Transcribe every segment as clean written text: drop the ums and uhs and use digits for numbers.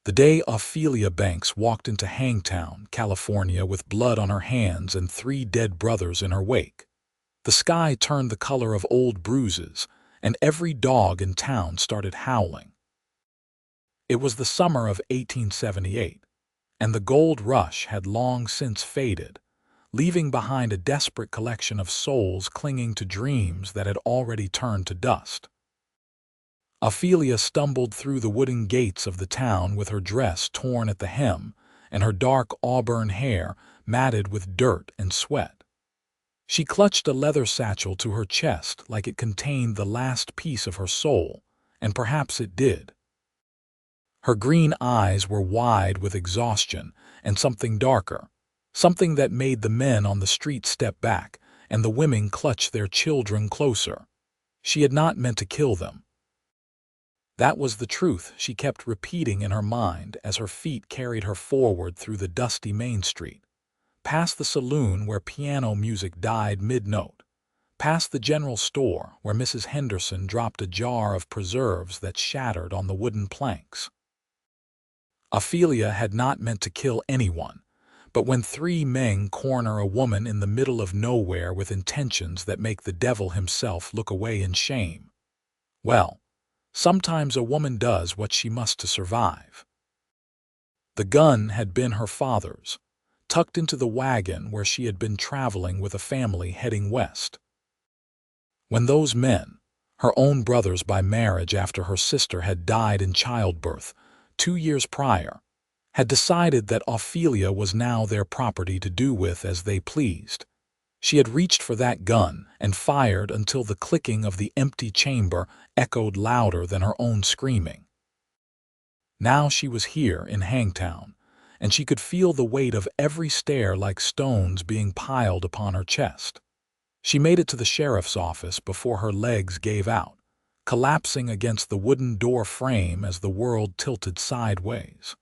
The day Ophelia Banks walked into Hangtown, California, with blood on her hands and 3 dead brothers in her wake. The sky turned the color of old bruises, and every dog in town started howling. It was the summer of 1878, and the gold rush had long since faded, leaving behind a desperate collection of souls clinging to dreams that had already turned to dust. Ophelia stumbled through the wooden gates of the town with her dress torn at the hem and her dark auburn hair matted with dirt and sweat. She clutched a leather satchel to her chest like it contained the last piece of her soul, and perhaps it did. Her green eyes were wide with exhaustion and something darker, something that made the men on the street step back and the women clutch their children closer. She had not meant to kill them. That was the truth she kept repeating in her mind as her feet carried her forward through the dusty Main Street, past the saloon where piano music died mid-note, past the general store where Mrs. Henderson dropped a jar of preserves that shattered on the wooden planks. Ophelia had not meant to kill anyone, but when 3 men corner a woman in the middle of nowhere with intentions that make the devil himself look away in shame, well, sometimes a woman does what she must to survive. The gun had been her father's, tucked into the wagon where she had been traveling with a family heading west. When those men, her own brothers by marriage after her sister had died in childbirth 2 years prior, had decided that Ophelia was now their property to do with as they pleased, she had reached for that gun and fired until the clicking of the empty chamber echoed louder than her own screaming. Now she was here in Hangtown, and she could feel the weight of every stair like stones being piled upon her chest. She made it to the sheriff's office before her legs gave out, collapsing against the wooden door frame as the world tilted sideways.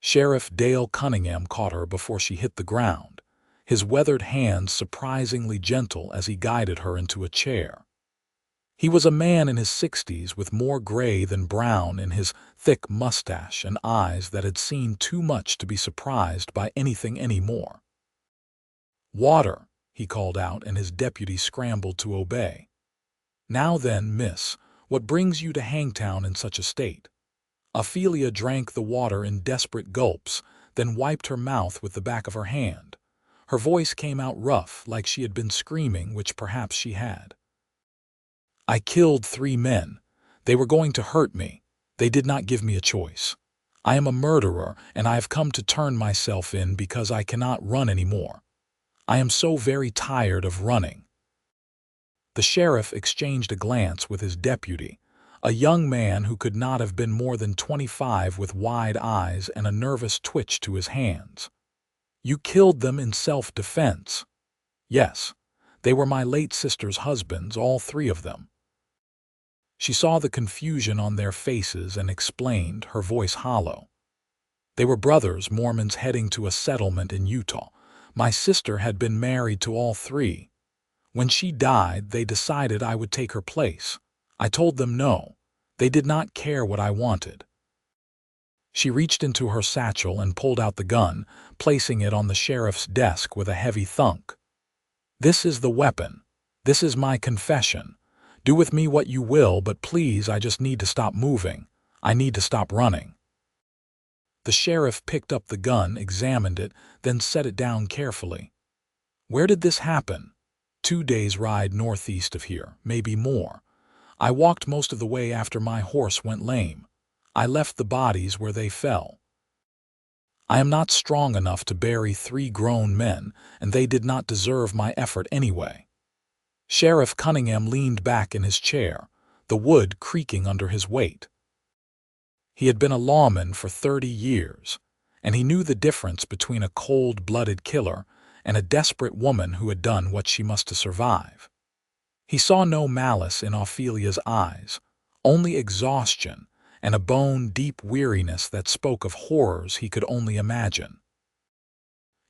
Sheriff Dale Cunningham caught her before she hit the ground, his weathered hands surprisingly gentle as he guided her into a chair. He was a man in his 60s with more gray than brown in his thick mustache and eyes that had seen too much to be surprised by anything anymore. "Water," he called out, and his deputy scrambled to obey. "Now then, miss, what brings you to Hangtown in such a state?" Ophelia drank the water in desperate gulps, then wiped her mouth with the back of her hand. Her voice came out rough, like she had been screaming, which perhaps she had. "I killed 3 men. They were going to hurt me. They did not give me a choice. I am a murderer, and I have come to turn myself in because I cannot run anymore. I am so very tired of running." The sheriff exchanged a glance with his deputy, a young man who could not have been more than 25 with wide eyes and a nervous twitch to his hands. "You killed them in self-defense?" "Yes, they were my late sister's husbands, all 3 of them." She saw the confusion on their faces and explained, her voice hollow. "They were brothers, Mormons heading to a settlement in Utah. My sister had been married to all 3. When she died, they decided I would take her place. I told them no. They did not care what I wanted." She reached into her satchel and pulled out the gun, placing it on the sheriff's desk with a heavy thunk. "This is the weapon. This is my confession. Do with me what you will, but please, I just need to stop moving. I need to stop running." The sheriff picked up the gun, examined it, then set it down carefully. "Where did this happen?" 2 days' ride northeast of here, maybe more. I walked most of the way after my horse went lame. I left the bodies where they fell. I am not strong enough to bury 3 grown men, and they did not deserve my effort anyway." Sheriff Cunningham leaned back in his chair, the wood creaking under his weight. He had been a lawman for 30 years, and he knew the difference between a cold-blooded killer and a desperate woman who had done what she must to survive. He saw no malice in Ophelia's eyes, only exhaustion and a bone-deep weariness that spoke of horrors he could only imagine.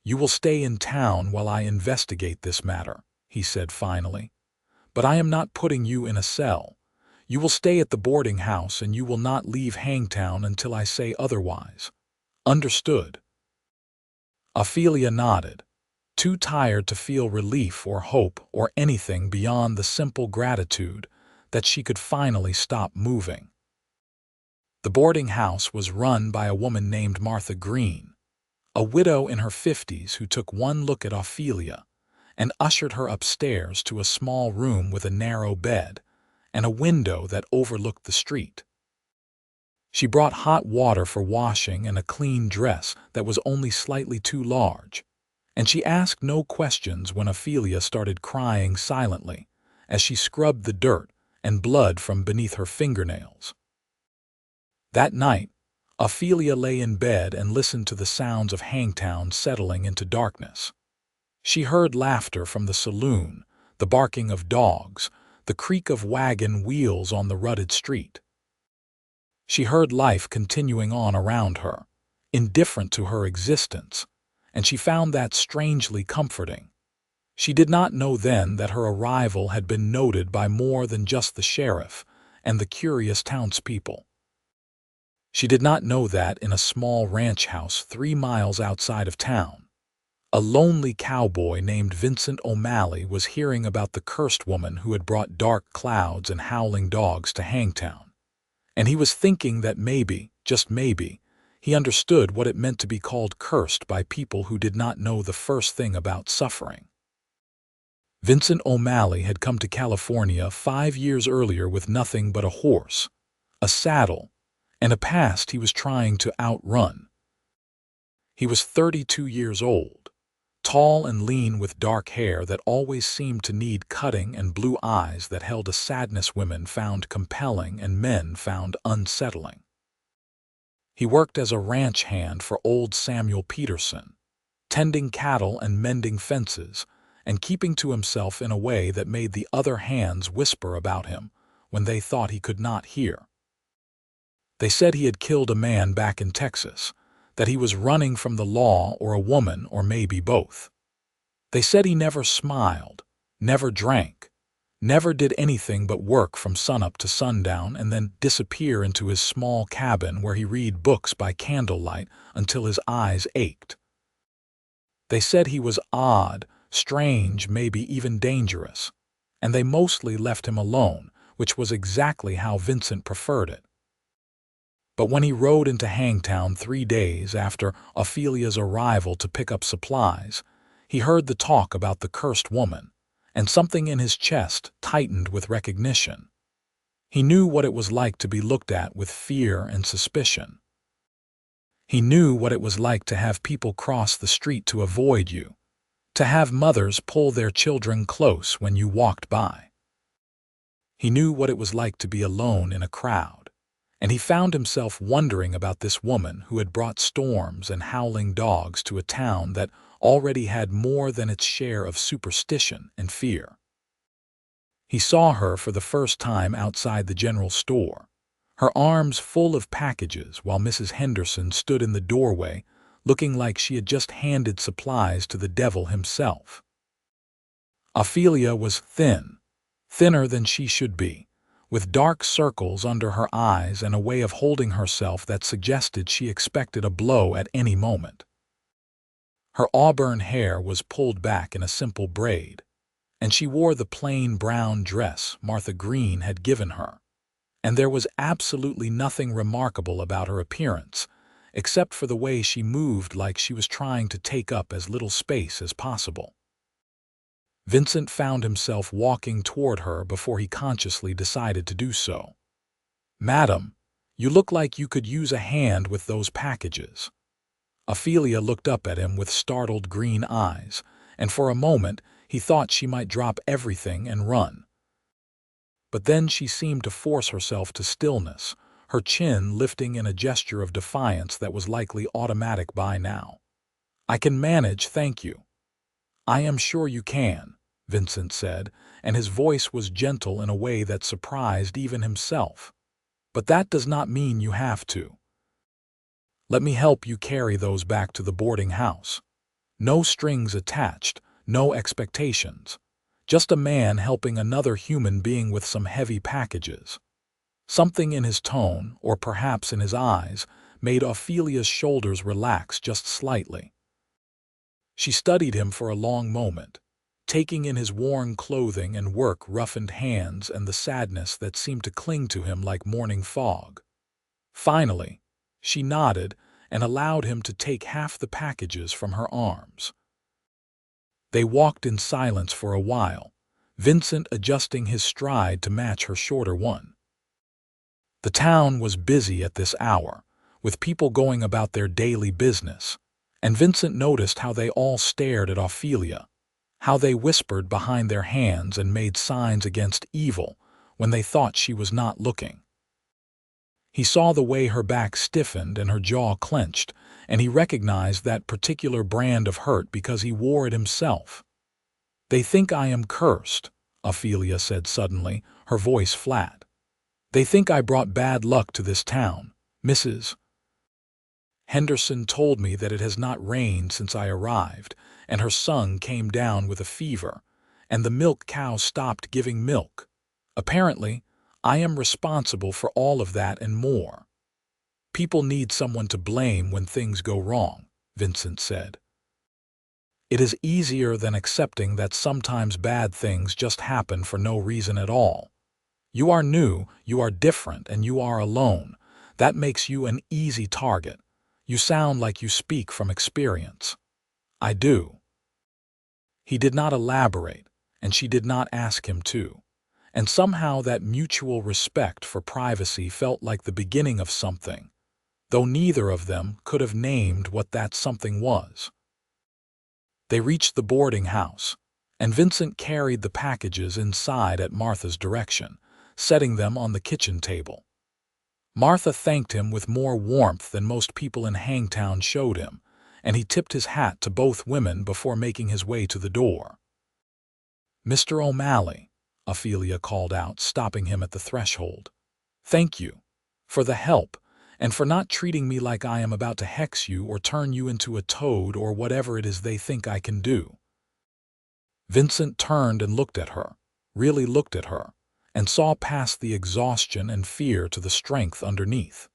"You will stay in town while I investigate this matter," he said finally. "But I am not putting you in a cell. You will stay at the boarding house and you will not leave Hangtown until I say otherwise. Understood?" Ophelia nodded, too tired to feel relief or hope or anything beyond the simple gratitude that she could finally stop moving. The boarding house was run by a woman named Martha Green, a widow in her 50s who took one look at Ophelia and ushered her upstairs to a small room with a narrow bed and a window that overlooked the street. She brought hot water for washing and a clean dress that was only slightly too large, and she asked no questions when Ophelia started crying silently as she scrubbed the dirt and blood from beneath her fingernails. That night, Ophelia lay in bed and listened to the sounds of Hangtown settling into darkness. She heard laughter from the saloon, the barking of dogs, the creak of wagon wheels on the rutted street. She heard life continuing on around her, indifferent to her existence, and she found that strangely comforting. She did not know then that her arrival had been noted by more than just the sheriff and the curious townspeople. She did not know that in a small ranch house 3 miles outside of town, a lonely cowboy named Vincent O'Malley was hearing about the cursed woman who had brought dark clouds and howling dogs to Hangtown. And he was thinking that maybe, just maybe, he understood what it meant to be called cursed by people who did not know the first thing about suffering. Vincent O'Malley had come to California 5 years earlier with nothing but a horse, a saddle, and a past he was trying to outrun. He was 32 years old, tall and lean with dark hair that always seemed to need cutting and blue eyes that held a sadness women found compelling and men found unsettling. He worked as a ranch hand for old Samuel Peterson, tending cattle and mending fences, and keeping to himself in a way that made the other hands whisper about him when they thought he could not hear. They said he had killed a man back in Texas, that he was running from the law or a woman or maybe both. They said he never smiled, never drank, never did anything but work from sunup to sundown and then disappear into his small cabin where he read books by candlelight until his eyes ached. They said he was odd, strange, maybe even dangerous, and they mostly left him alone, which was exactly how Vincent preferred it. But when he rode into Hangtown 3 days after Ophelia's arrival to pick up supplies, he heard the talk about the cursed woman, and something in his chest tightened with recognition. He knew what it was like to be looked at with fear and suspicion. He knew what it was like to have people cross the street to avoid you, to have mothers pull their children close when you walked by. He knew what it was like to be alone in a crowd, and he found himself wondering about this woman who had brought storms and howling dogs to a town that already had more than its share of superstition and fear. He saw her for the first time outside the general store, her arms full of packages while Mrs. Henderson stood in the doorway looking like she had just handed supplies to the devil himself. Ophelia was thin, thinner than she should be, with dark circles under her eyes and a way of holding herself that suggested she expected a blow at any moment. Her auburn hair was pulled back in a simple braid, and she wore the plain brown dress Martha Green had given her, and there was absolutely nothing remarkable about her appearance, except for the way she moved like she was trying to take up as little space as possible. Vincent found himself walking toward her before he consciously decided to do so. "Madam, you look like you could use a hand with those packages." Ophelia looked up at him with startled green eyes, and for a moment he thought she might drop everything and run. But then she seemed to force herself to stillness, her chin lifting in a gesture of defiance that was likely automatic by now. "I can manage, thank you." "I am sure you can," Vincent said, and his voice was gentle in a way that surprised even himself. "But that does not mean you have to. Let me help you carry those back to the boarding house. No strings attached, no expectations. Just a man helping another human being with some heavy packages." Something in his tone, or perhaps in his eyes, made Ophelia's shoulders relax just slightly. She studied him for a long moment, taking in his worn clothing and work-roughened hands and the sadness that seemed to cling to him like morning fog. Finally, she nodded and allowed him to take half the packages from her arms. They walked in silence for a while, Vincent adjusting his stride to match her shorter one. The town was busy at this hour, with people going about their daily business, and Vincent noticed how they all stared at Ophelia, how they whispered behind their hands and made signs against evil when they thought she was not looking. He saw the way her back stiffened and her jaw clenched, and he recognized that particular brand of hurt because he wore it himself. "They think I am cursed," Ophelia said suddenly, her voice flat. "They think I brought bad luck to this town. Mrs. Henderson told me that it has not rained since I arrived, and her son came down with a fever, and the milk cow stopped giving milk. Apparently, I am responsible for all of that and more. People need someone to blame when things go wrong," Vincent said. "It is easier than accepting that sometimes bad things just happen for no reason at all. You are new, you are different, and you are alone. That makes you an easy target. You sound like you speak from experience." "I do." He did not elaborate, and she did not ask him to. And somehow that mutual respect for privacy felt like the beginning of something, though neither of them could have named what that something was. They reached the boarding house, and Vincent carried the packages inside at Martha's direction, setting them on the kitchen table. Martha thanked him with more warmth than most people in Hangtown showed him, and he tipped his hat to both women before making his way to the door. "Mr. O'Malley," Ophelia called out, stopping him at the threshold. "Thank you for the help, and for not treating me like I am about to hex you or turn you into a toad or whatever it is they think I can do." Vincent turned and looked at her, really looked at her, and saw past the exhaustion and fear to the strength underneath.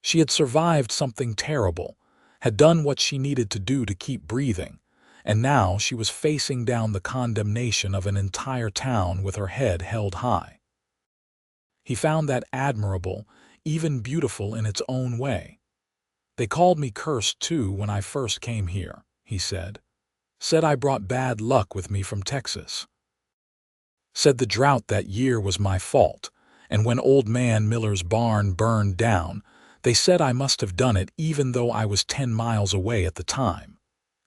She had survived something terrible, had done what she needed to do to keep breathing, and now she was facing down the condemnation of an entire town with her head held high. He found that admirable, even beautiful in its own way. "They called me cursed too when I first came here," he said. "Said I brought bad luck with me from Texas. Said the drought that year was my fault, and when Old Man Miller's barn burned down, they said I must have done it even though I was 10 miles away at the time.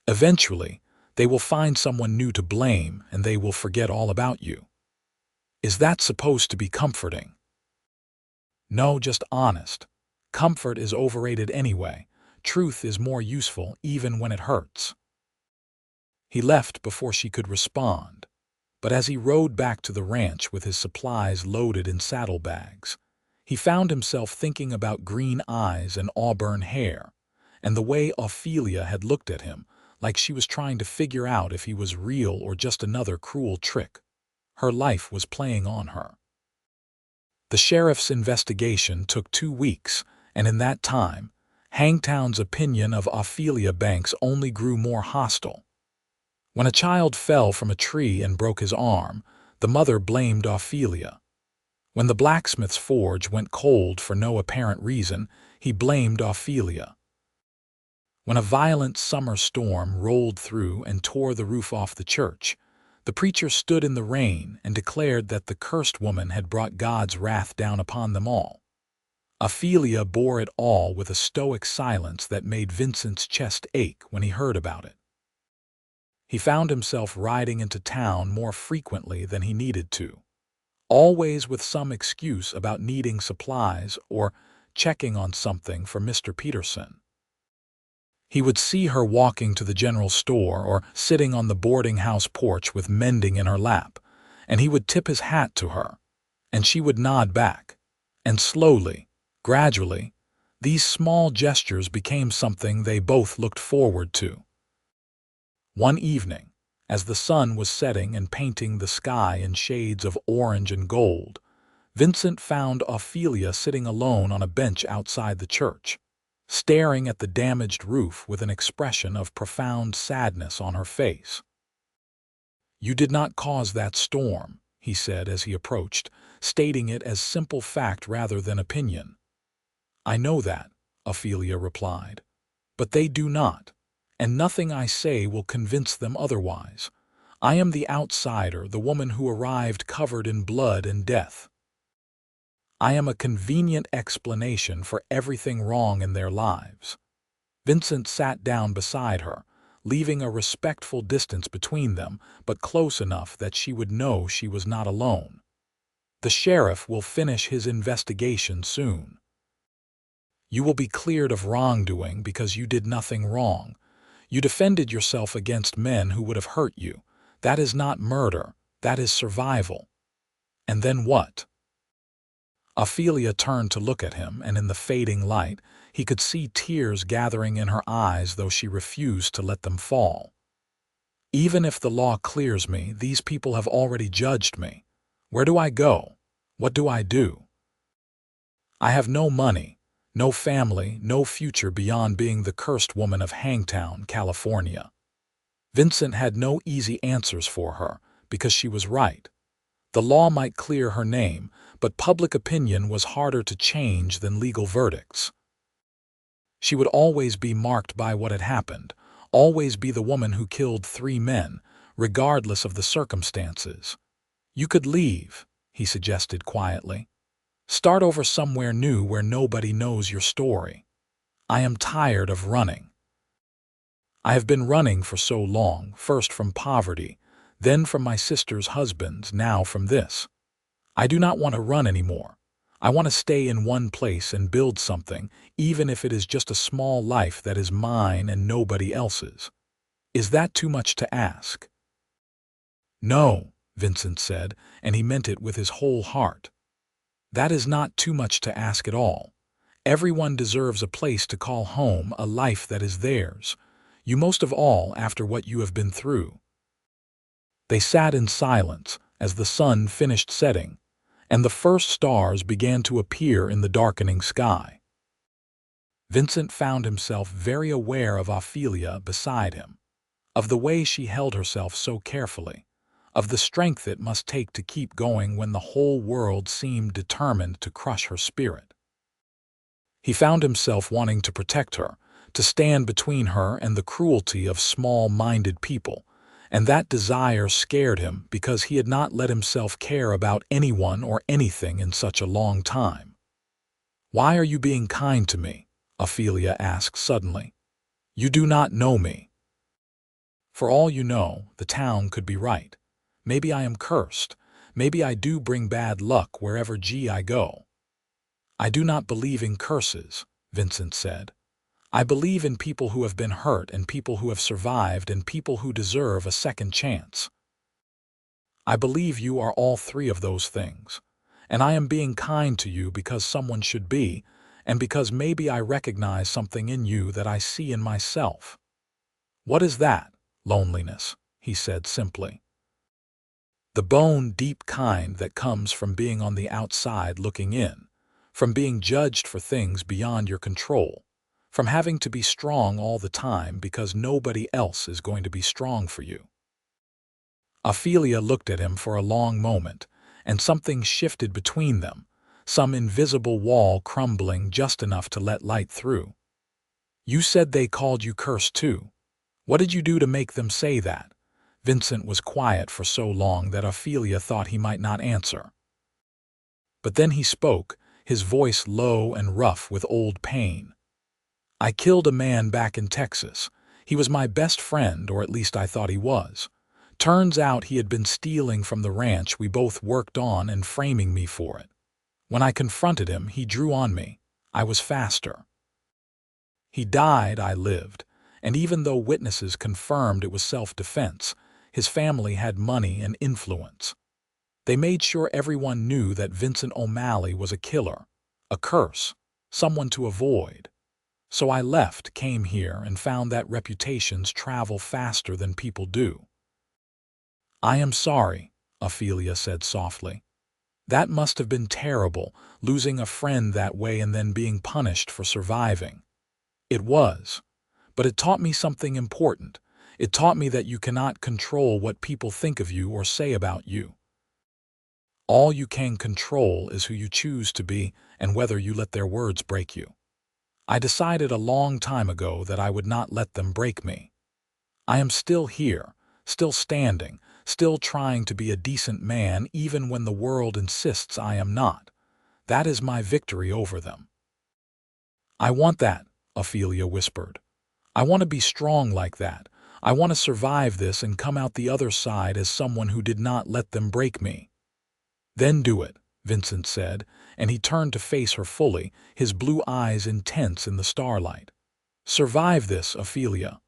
Eventually, they will find someone new to blame and they will forget all about you." Is that supposed to be comforting? No, just honest. Comfort is overrated anyway. Truth is more useful even when it hurts. He left before she could respond, but as he rode back to the ranch with his supplies loaded in saddlebags, he found himself thinking about green eyes and auburn hair, and the way Ophelia had looked at him, like she was trying to figure out if he was real or just another cruel trick. Her life was playing on her. The sheriff's investigation took 2 weeks, and in that time, Hangtown's opinion of Ophelia Banks only grew more hostile. When a child fell from a tree and broke his arm, the mother blamed Ophelia. When the blacksmith's forge went cold for no apparent reason, he blamed Ophelia. When a violent summer storm rolled through and tore the roof off the church, the preacher stood in the rain and declared that the cursed woman had brought God's wrath down upon them all. Ophelia bore it all with a stoic silence that made Vincent's chest ache when he heard about it. He found himself riding into town more frequently than he needed to, always with some excuse about needing supplies or checking on something for Mr. Peterson. He would see her walking to the general store or sitting on the boarding house porch with mending in her lap, and he would tip his hat to her, and she would nod back. And slowly, gradually, these small gestures became something they both looked forward to. One evening, as the sun was setting and painting the sky in shades of orange and gold, Vincent found Ophelia sitting alone on a bench outside the church, staring at the damaged roof with an expression of profound sadness on her face. "You did not cause that storm," he said as he approached, stating it as simple fact rather than opinion. "I know that," Ophelia replied, "but they do not, and nothing I say will convince them otherwise. I am the outsider, the woman who arrived covered in blood and death. I am a convenient explanation for everything wrong in their lives." Vincent sat down beside her, leaving a respectful distance between them, but close enough that she would know she was not alone. "The sheriff will finish his investigation soon. You will be cleared of wrongdoing because you did nothing wrong. You defended yourself against men who would have hurt you. That is not murder, that is survival." "And then what?" Ophelia turned to look at him, and in the fading light, he could see tears gathering in her eyes, though she refused to let them fall. "Even if the law clears me, these people have already judged me. Where do I go? What do I do? I have no money, no family, no future beyond being the cursed woman of Hangtown, California." Vincent had no easy answers for her, because she was right. The law might clear her name, but public opinion was harder to change than legal verdicts. She would always be marked by what had happened, always be the woman who killed 3 men, regardless of the circumstances. "You could leave," he suggested quietly. "Start over somewhere new where nobody knows your story. I am tired of running. I have been running for so long, first from poverty, then from my sister's husbands, now from this. I do not want to run anymore. I want to stay in one place and build something, even if it is just a small life that is mine and nobody else's. Is that too much to ask?" "No," Vincent said, and he meant it with his whole heart. "That is not too much to ask at all. Everyone deserves a place to call home, a life that is theirs. You most of all after what you have been through." They sat in silence as the sun finished setting, and the first stars began to appear in the darkening sky. Vincent found himself very aware of Ophelia beside him, of the way she held herself so carefully, of the strength it must take to keep going when the whole world seemed determined to crush her spirit. He found himself wanting to protect her, to stand between her and the cruelty of small-minded people, and that desire scared him because he had not let himself care about anyone or anything in such a long time. "Why are you being kind to me?" Ophelia asked suddenly. "You do not know me. For all you know, the town could be right. Maybe I am cursed. Maybe I do bring bad luck wherever I go." "I do not believe in curses," Vincent said. "I believe in people who have been hurt and people who have survived and people who deserve a second chance. I believe you are all 3 of those things, and I am being kind to you because someone should be, and because maybe I recognize something in you that I see in myself." "What is that?" "Loneliness," he said simply. "The bone-deep kind that comes from being on the outside looking in, from being judged for things beyond your control, from having to be strong all the time because nobody else is going to be strong for you." Ophelia looked at him for a long moment, and something shifted between them, some invisible wall crumbling just enough to let light through. "You said they called you cursed too. What did you do to make them say that?" Vincent was quiet for so long that Ophelia thought he might not answer. But then he spoke, his voice low and rough with old pain. "I killed a man back in Texas. He was my best friend, or at least I thought he was. Turns out he had been stealing from the ranch we both worked on and framing me for it. When I confronted him, he drew on me. I was faster. He died, I lived, and even though witnesses confirmed it was self-defense, his family had money and influence. They made sure everyone knew that Vincent O'Malley was a killer, a curse, someone to avoid. So I left, came here, and found that reputations travel faster than people do." "I am sorry," Ophelia said softly. That must have been terrible, losing a friend that way and then being punished for surviving. It was. But it taught me something important. It taught me that you cannot control what people think of you or say about you. All you can control is who you choose to be and whether you let their words break you. I decided a long time ago that I would not let them break me. I am still here, still standing, still trying to be a decent man even when the world insists I am not. That is my victory over them. I want that, Ophelia whispered. I want to be strong like that. I want to survive this and come out the other side as someone who did not let them break me. Then do it, Vincent said, and he turned to face her fully, his blue eyes intense in the starlight. Survive this, Ophelia.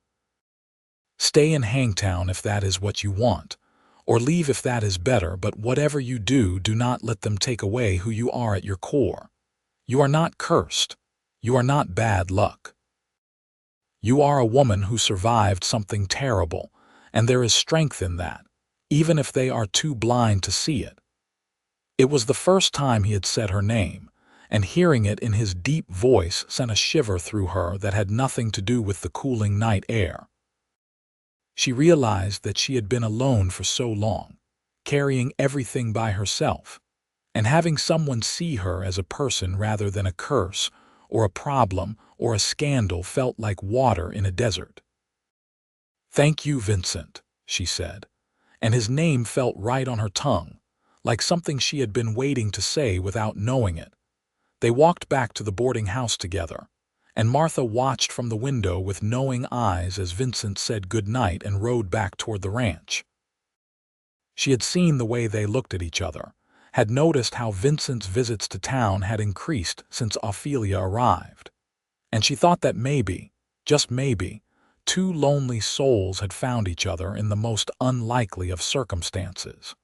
Stay in Hangtown if that is what you want, or leave if that is better, but whatever you do, do not let them take away who you are at your core. You are not cursed. You are not bad luck. You are a woman who survived something terrible, and there is strength in that, even if they are too blind to see it. It was the first time he had said her name, and hearing it in his deep voice sent a shiver through her that had nothing to do with the cooling night air. She realized that she had been alone for so long, carrying everything by herself, and having someone see her as a person rather than a curse, or a problem, or a scandal felt like water in a desert. "Thank you, Vincent," she said, and his name felt right on her tongue, like something she had been waiting to say without knowing it. They walked back to the boarding house together, and Martha watched from the window with knowing eyes as Vincent said good night and rode back toward the ranch. She had seen the way they looked at each other, had noticed how Vincent's visits to town had increased since Ophelia arrived, and she thought that maybe, just maybe, two lonely souls had found each other in the most unlikely of circumstances.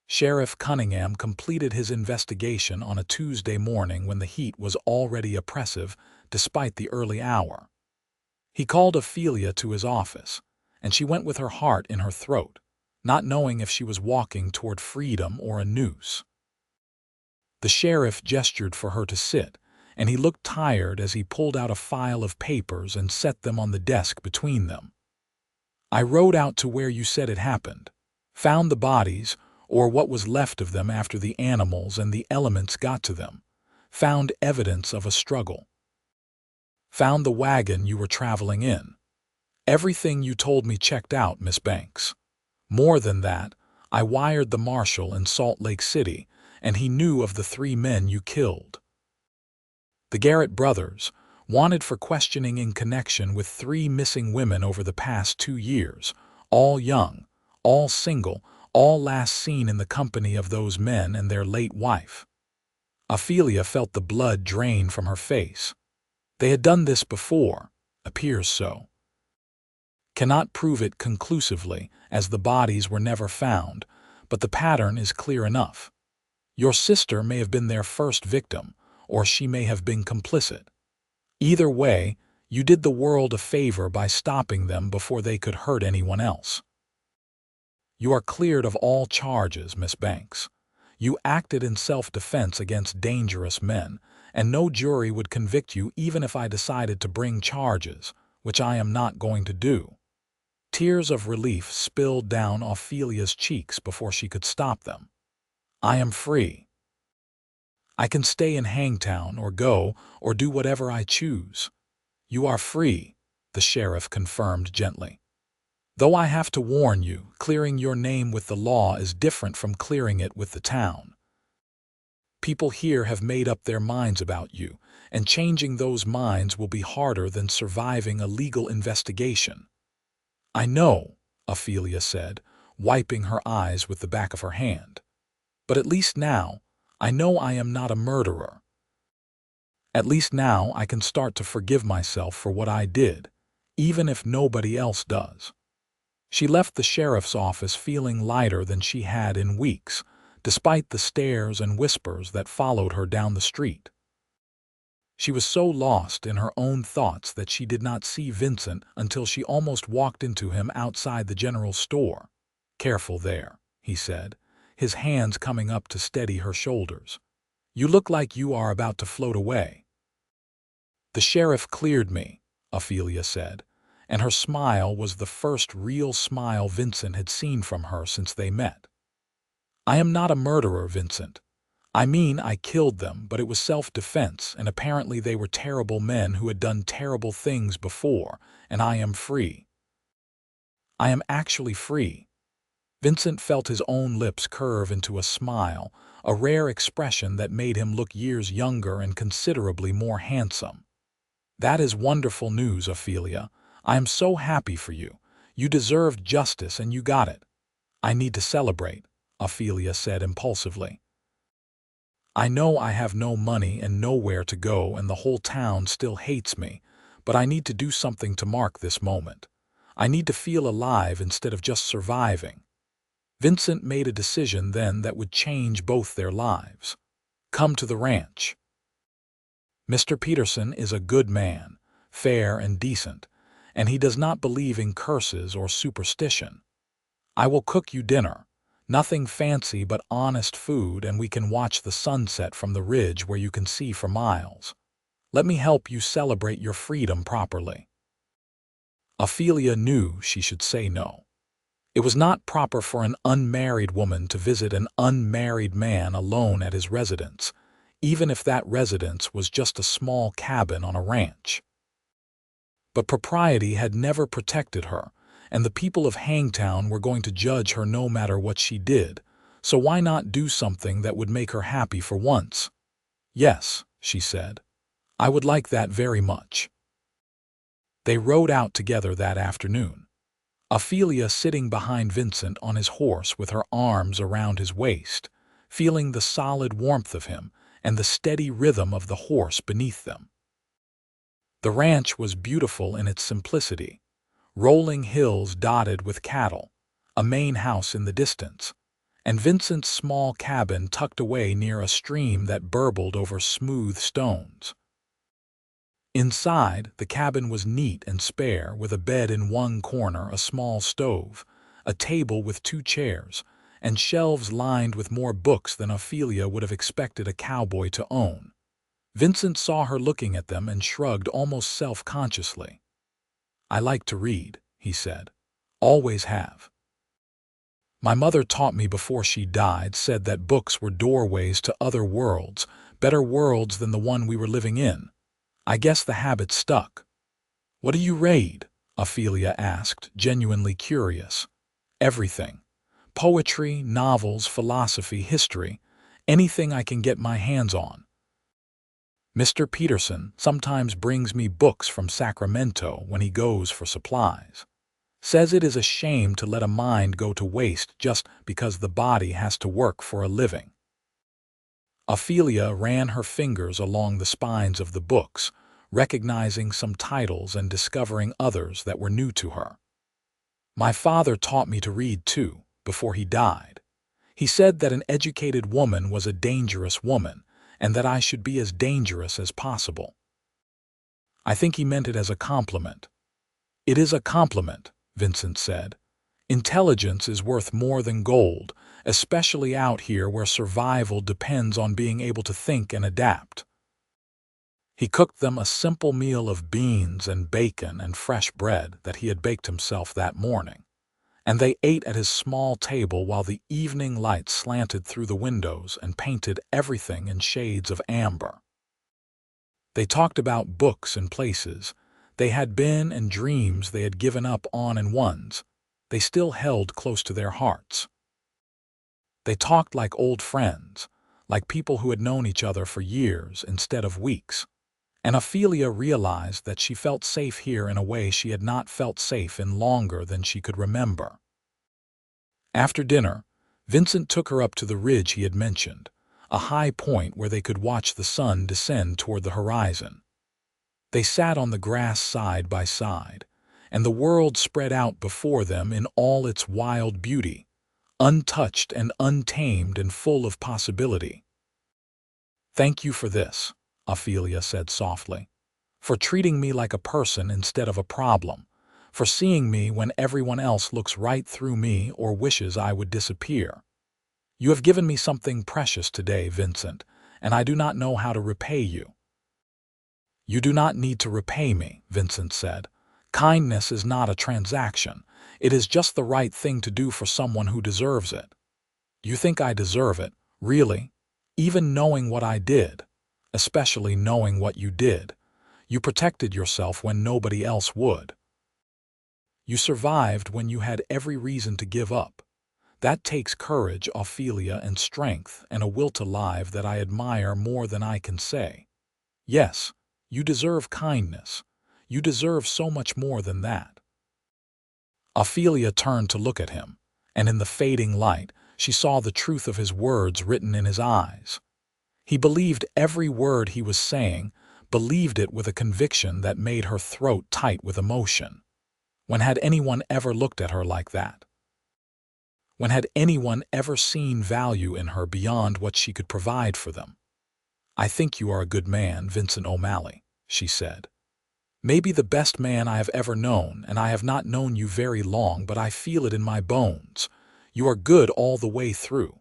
Sheriff Cunningham completed his investigation on a Tuesday morning when the heat was already oppressive despite the early hour. He called Ophelia to his office, and she went with her heart in her throat, not knowing if she was walking toward freedom or a noose. The sheriff gestured for her to sit, and he looked tired as he pulled out a file of papers and set them on the desk between them. "I rode out to where you said it happened, found the bodies, or what was left of them after the animals and the elements got to them, found evidence of a struggle. Found the wagon you were traveling in. Everything you told me checked out, Miss Banks. More than that, I wired the marshal in Salt Lake City, and he knew of the 3 men you killed. The Garrett brothers, wanted for questioning in connection with 3 missing women over the past 2 years, all young, all single, all last seen in the company of those men and their late wife." Ophelia felt the blood drain from her face. They had done this before, appears so. Cannot prove it conclusively, as the bodies were never found, but the pattern is clear enough. Your sister may have been their first victim, or she may have been complicit. Either way, you did the world a favor by stopping them before they could hurt anyone else. You are cleared of all charges, Miss Banks. You acted in self-defense against dangerous men, and no jury would convict you even if I decided to bring charges, which I am not going to do. Tears of relief spilled down Ophelia's cheeks before she could stop them. I am free. I can stay in Hangtown or go or do whatever I choose. You are free, the sheriff confirmed gently. Though I have to warn you, clearing your name with the law is different from clearing it with the town. People here have made up their minds about you, and changing those minds will be harder than surviving a legal investigation. I know, Ophelia said, wiping her eyes with the back of her hand. But at least now, I know I am not a murderer. At least now I can start to forgive myself for what I did, even if nobody else does. She left the sheriff's office feeling lighter than she had in weeks, despite the stares and whispers that followed her down the street. She was so lost in her own thoughts that she did not see Vincent until she almost walked into him outside the general store. "Careful there," he said, his hands coming up to steady her shoulders. "You look like you are about to float away." "The sheriff cleared me," Ophelia said, and her smile was the first real smile Vincent had seen from her since they met. "I am not a murderer, Vincent. I mean, I killed them, but it was self-defense, and apparently they were terrible men who had done terrible things before, and I am free. I am actually free." Vincent felt his own lips curve into a smile, a rare expression that made him look years younger and considerably more handsome. "That is wonderful news, Ophelia. I am so happy for you. You deserved justice and you got it." "I need to celebrate," Ophelia said impulsively. "I know I have no money and nowhere to go and the whole town still hates me, but I need to do something to mark this moment. I need to feel alive instead of just surviving." Vincent made a decision then that would change both their lives. "Come to the ranch. Mr. Peterson is a good man, fair and decent, and he does not believe in curses or superstition. I will cook you dinner. Nothing fancy but honest food, and we can watch the sunset from the ridge where you can see for miles. Let me help you celebrate your freedom properly." Ophelia knew she should say no. It was not proper for an unmarried woman to visit an unmarried man alone at his residence, even if that residence was just a small cabin on a ranch. But propriety had never protected her, and the people of Hangtown were going to judge her no matter what she did, so why not do something that would make her happy for once? "Yes," she said, "I would like that very much." They rode out together that afternoon. Ophelia sitting behind Vincent on his horse with her arms around his waist, feeling the solid warmth of him and the steady rhythm of the horse beneath them. The ranch was beautiful in its simplicity, rolling hills dotted with cattle, a main house in the distance, and Vincent's small cabin tucked away near a stream that burbled over smooth stones. Inside, the cabin was neat and spare, with a bed in one corner, a small stove, a table with 2 chairs, and shelves lined with more books than Ophelia would have expected a cowboy to own. Vincent saw her looking at them and shrugged almost self-consciously. "I like to read," he said. "Always have. My mother taught me before she died, said that books were doorways to other worlds, better worlds than the one we were living in. I guess the habit stuck." "What do you read?" Ophelia asked, genuinely curious. "Everything. Poetry, novels, philosophy, history, anything I can get my hands on. Mr. Peterson sometimes brings me books from Sacramento when he goes for supplies. Says it is a shame to let a mind go to waste just because the body has to work for a living." Ophelia ran her fingers along the spines of the books, recognizing some titles and discovering others that were new to her. "My father taught me to read too, before he died. He said that an educated woman was a dangerous woman, and that I should be as dangerous as possible." "I think he meant it as a compliment." "It is a compliment," Vincent said. "Intelligence is worth more than gold, especially out here where survival depends on being able to think and adapt." He cooked them a simple meal of beans and bacon and fresh bread that he had baked himself that morning, and they ate at his small table while the evening light slanted through the windows and painted everything in shades of amber. They talked about books and places they had been and dreams they had given up on and ones they still held close to their hearts. They talked like old friends, like people who had known each other for years instead of weeks, and Ophelia realized that she felt safe here in a way she had not felt safe in longer than she could remember. After dinner, Vincent took her up to the ridge he had mentioned, a high point where they could watch the sun descend toward the horizon. They sat on the grass side by side, and the world spread out before them in all its wild beauty, untouched and untamed and full of possibility. "Thank you for this," Ophelia said softly, "for treating me like a person instead of a problem, for seeing me when everyone else looks right through me or wishes I would disappear." You have given me something precious today, Vincent, and I do not know how to repay you." "You do not need to repay me," Vincent said. "Kindness is not a transaction. It is just the right thing to do for someone who deserves it." "You think I deserve it, really? Even knowing what I did, especially knowing what you did. You protected yourself when nobody else would. You survived when you had every reason to give up. That takes courage, Ophelia, and strength, and a will to live that I admire more than I can say. Yes, you deserve kindness. You deserve so much more than that." Ophelia turned to look at him, and in the fading light, she saw the truth of his words written in his eyes. He believed every word he was saying, believed it with a conviction that made her throat tight with emotion. When had anyone ever looked at her like that? When had anyone ever seen value in her beyond what she could provide for them? "I think you are a good man, Vincent O'Malley," she said. "Maybe the best man I have ever known, and I have not known you very long, but I feel it in my bones. You are good all the way through."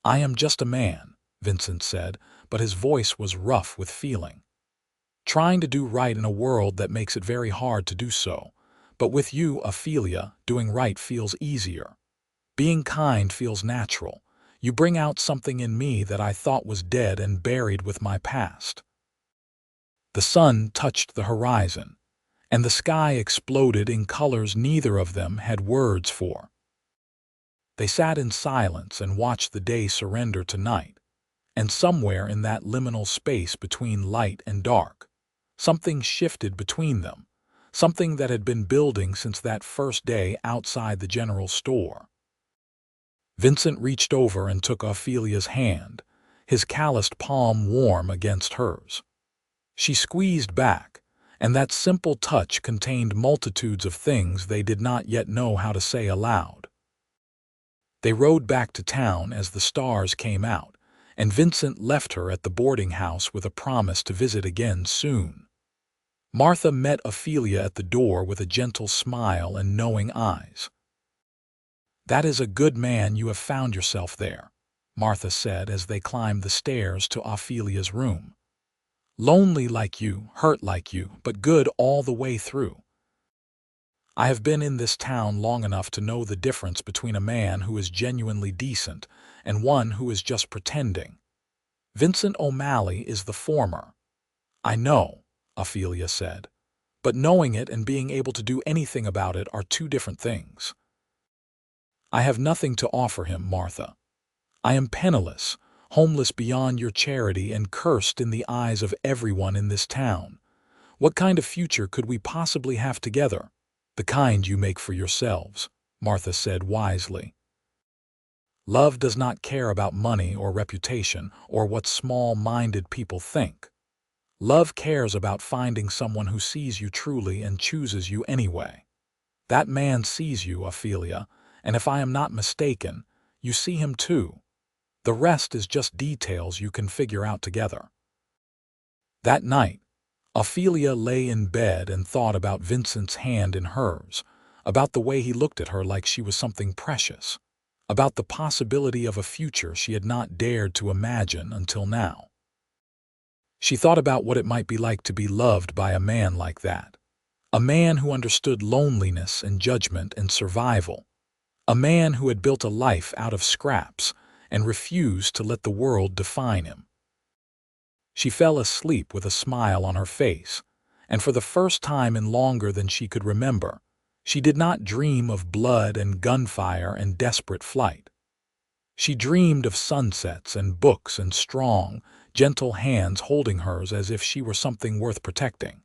"I am just a man," Vincent said, but his voice was rough with feeling. "Trying to do right in a world that makes it very hard to do so. But with you, Ophelia, doing right feels easier. Being kind feels natural. You bring out something in me that I thought was dead and buried with my past." The sun touched the horizon, and the sky exploded in colors neither of them had words for. They sat in silence and watched the day surrender to night, and somewhere in that liminal space between light and dark, something shifted between them, something that had been building since that first day outside the general store. Vincent reached over and took Ophelia's hand, his calloused palm warm against hers. She squeezed back, and that simple touch contained multitudes of things they did not yet know how to say aloud. They rode back to town as the stars came out, and Vincent left her at the boarding house with a promise to visit again soon. Martha met Ophelia at the door with a gentle smile and knowing eyes. "That is a good man you have found yourself there," Martha said as they climbed the stairs to Ophelia's room. "Lonely like you, hurt like you, but good all the way through. I have been in this town long enough to know the difference between a man who is genuinely decent and one who is just pretending. Vincent O'Malley is the former." "I know," Ophelia said, "but knowing it and being able to do anything about it are two different things." "I have nothing to offer him, Martha. I am penniless, homeless beyond your charity and cursed in the eyes of everyone in this town. What kind of future could we possibly have together?" "The kind you make for yourselves," Martha said wisely. "Love does not care about money or reputation or what small-minded people think. Love cares about finding someone who sees you truly and chooses you anyway. That man sees you, Ophelia, and if I am not mistaken, you see him too. The rest is just details you can figure out together." That night, Ophelia lay in bed and thought about Vincent's hand in hers, about the way he looked at her like she was something precious, about the possibility of a future she had not dared to imagine until now. She thought about what it might be like to be loved by a man like that, a man who understood loneliness and judgment and survival, a man who had built a life out of scraps and refused to let the world define him. She fell asleep with a smile on her face, and for the first time in longer than she could remember, she did not dream of blood and gunfire and desperate flight. She dreamed of sunsets and books and strong, gentle hands holding hers as if she were something worth protecting.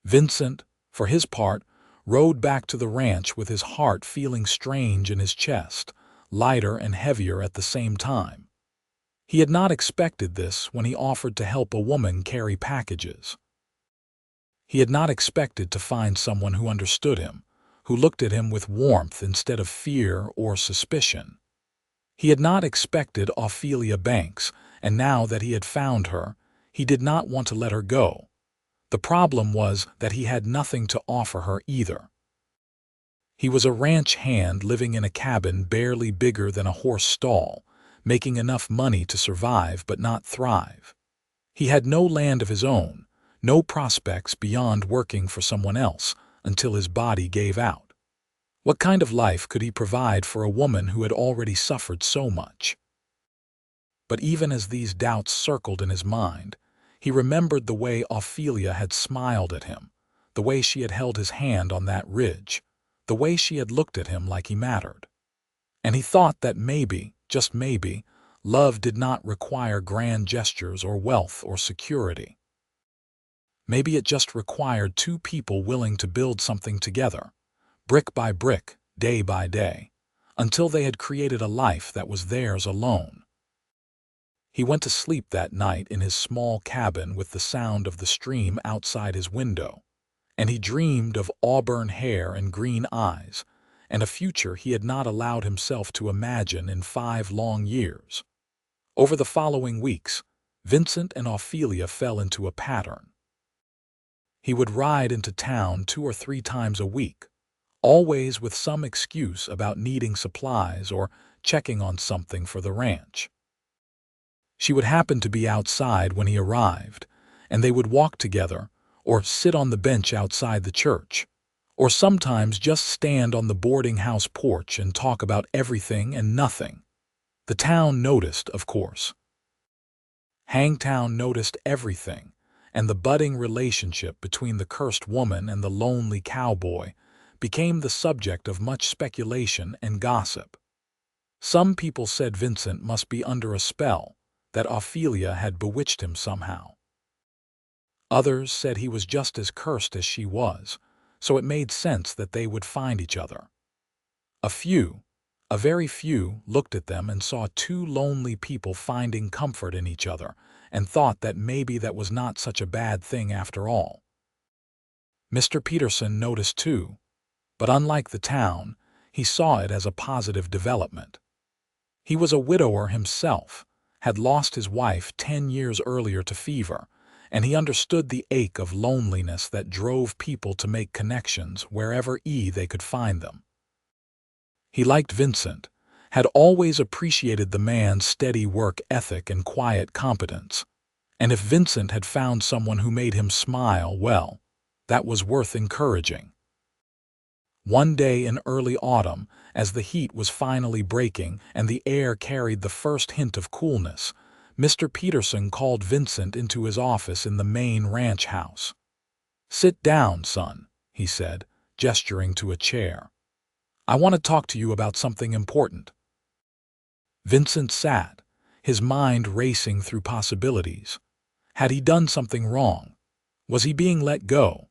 Vincent, for his part, rode back to the ranch with his heart feeling strange in his chest, lighter and heavier at the same time. He had not expected this when he offered to help a woman carry packages. He had not expected to find someone who understood him, who looked at him with warmth instead of fear or suspicion. He had not expected Ophelia Banks, and now that he had found her, he did not want to let her go. The problem was that he had nothing to offer her either. He was a ranch hand living in a cabin barely bigger than a horse stall, making enough money to survive but not thrive. He had no land of his own, no prospects beyond working for someone else until his body gave out. What kind of life could he provide for a woman who had already suffered so much? But even as these doubts circled in his mind, he remembered the way Ophelia had smiled at him, the way she had held his hand on that ridge, the way she had looked at him like he mattered. And he thought that maybe, just maybe, love did not require grand gestures or wealth or security. Maybe it just required two people willing to build something together, brick by brick, day by day, until they had created a life that was theirs alone. He went to sleep that night in his small cabin with the sound of the stream outside his window, and he dreamed of auburn hair and green eyes, and a future he had not allowed himself to imagine in 5 long years. Over the following weeks, Vincent and Ophelia fell into a pattern. He would ride into town 2 or 3 times a week, always with some excuse about needing supplies or checking on something for the ranch. She would happen to be outside when he arrived, and they would walk together, or sit on the bench outside the church, or sometimes just stand on the boarding house porch and talk about everything and nothing. The town noticed, of course. Hangtown noticed everything, and the budding relationship between the cursed woman and the lonely cowboy became the subject of much speculation and gossip. Some people said Vincent must be under a spell, that Ophelia had bewitched him somehow. Others said he was just as cursed as she was, so it made sense that they would find each other. A very few, looked at them and saw 2 lonely people finding comfort in each other and thought that maybe that was not such a bad thing after all. Mr. Peterson noticed too, but unlike the town, he saw it as a positive development. He was a widower himself, had lost his wife 10 years earlier to fever, and he understood the ache of loneliness that drove people to make connections wherever they could find them. He liked Vincent, had always appreciated the man's steady work ethic and quiet competence, and if Vincent had found someone who made him smile, well, that was worth encouraging. One day in early autumn, as the heat was finally breaking and the air carried the first hint of coolness, Mr. Peterson called Vincent into his office in the main ranch house. "Sit down, son," he said, gesturing to a chair. "I want to talk to you about something important." Vincent sat, his mind racing through possibilities. Had he done something wrong? Was he being let go?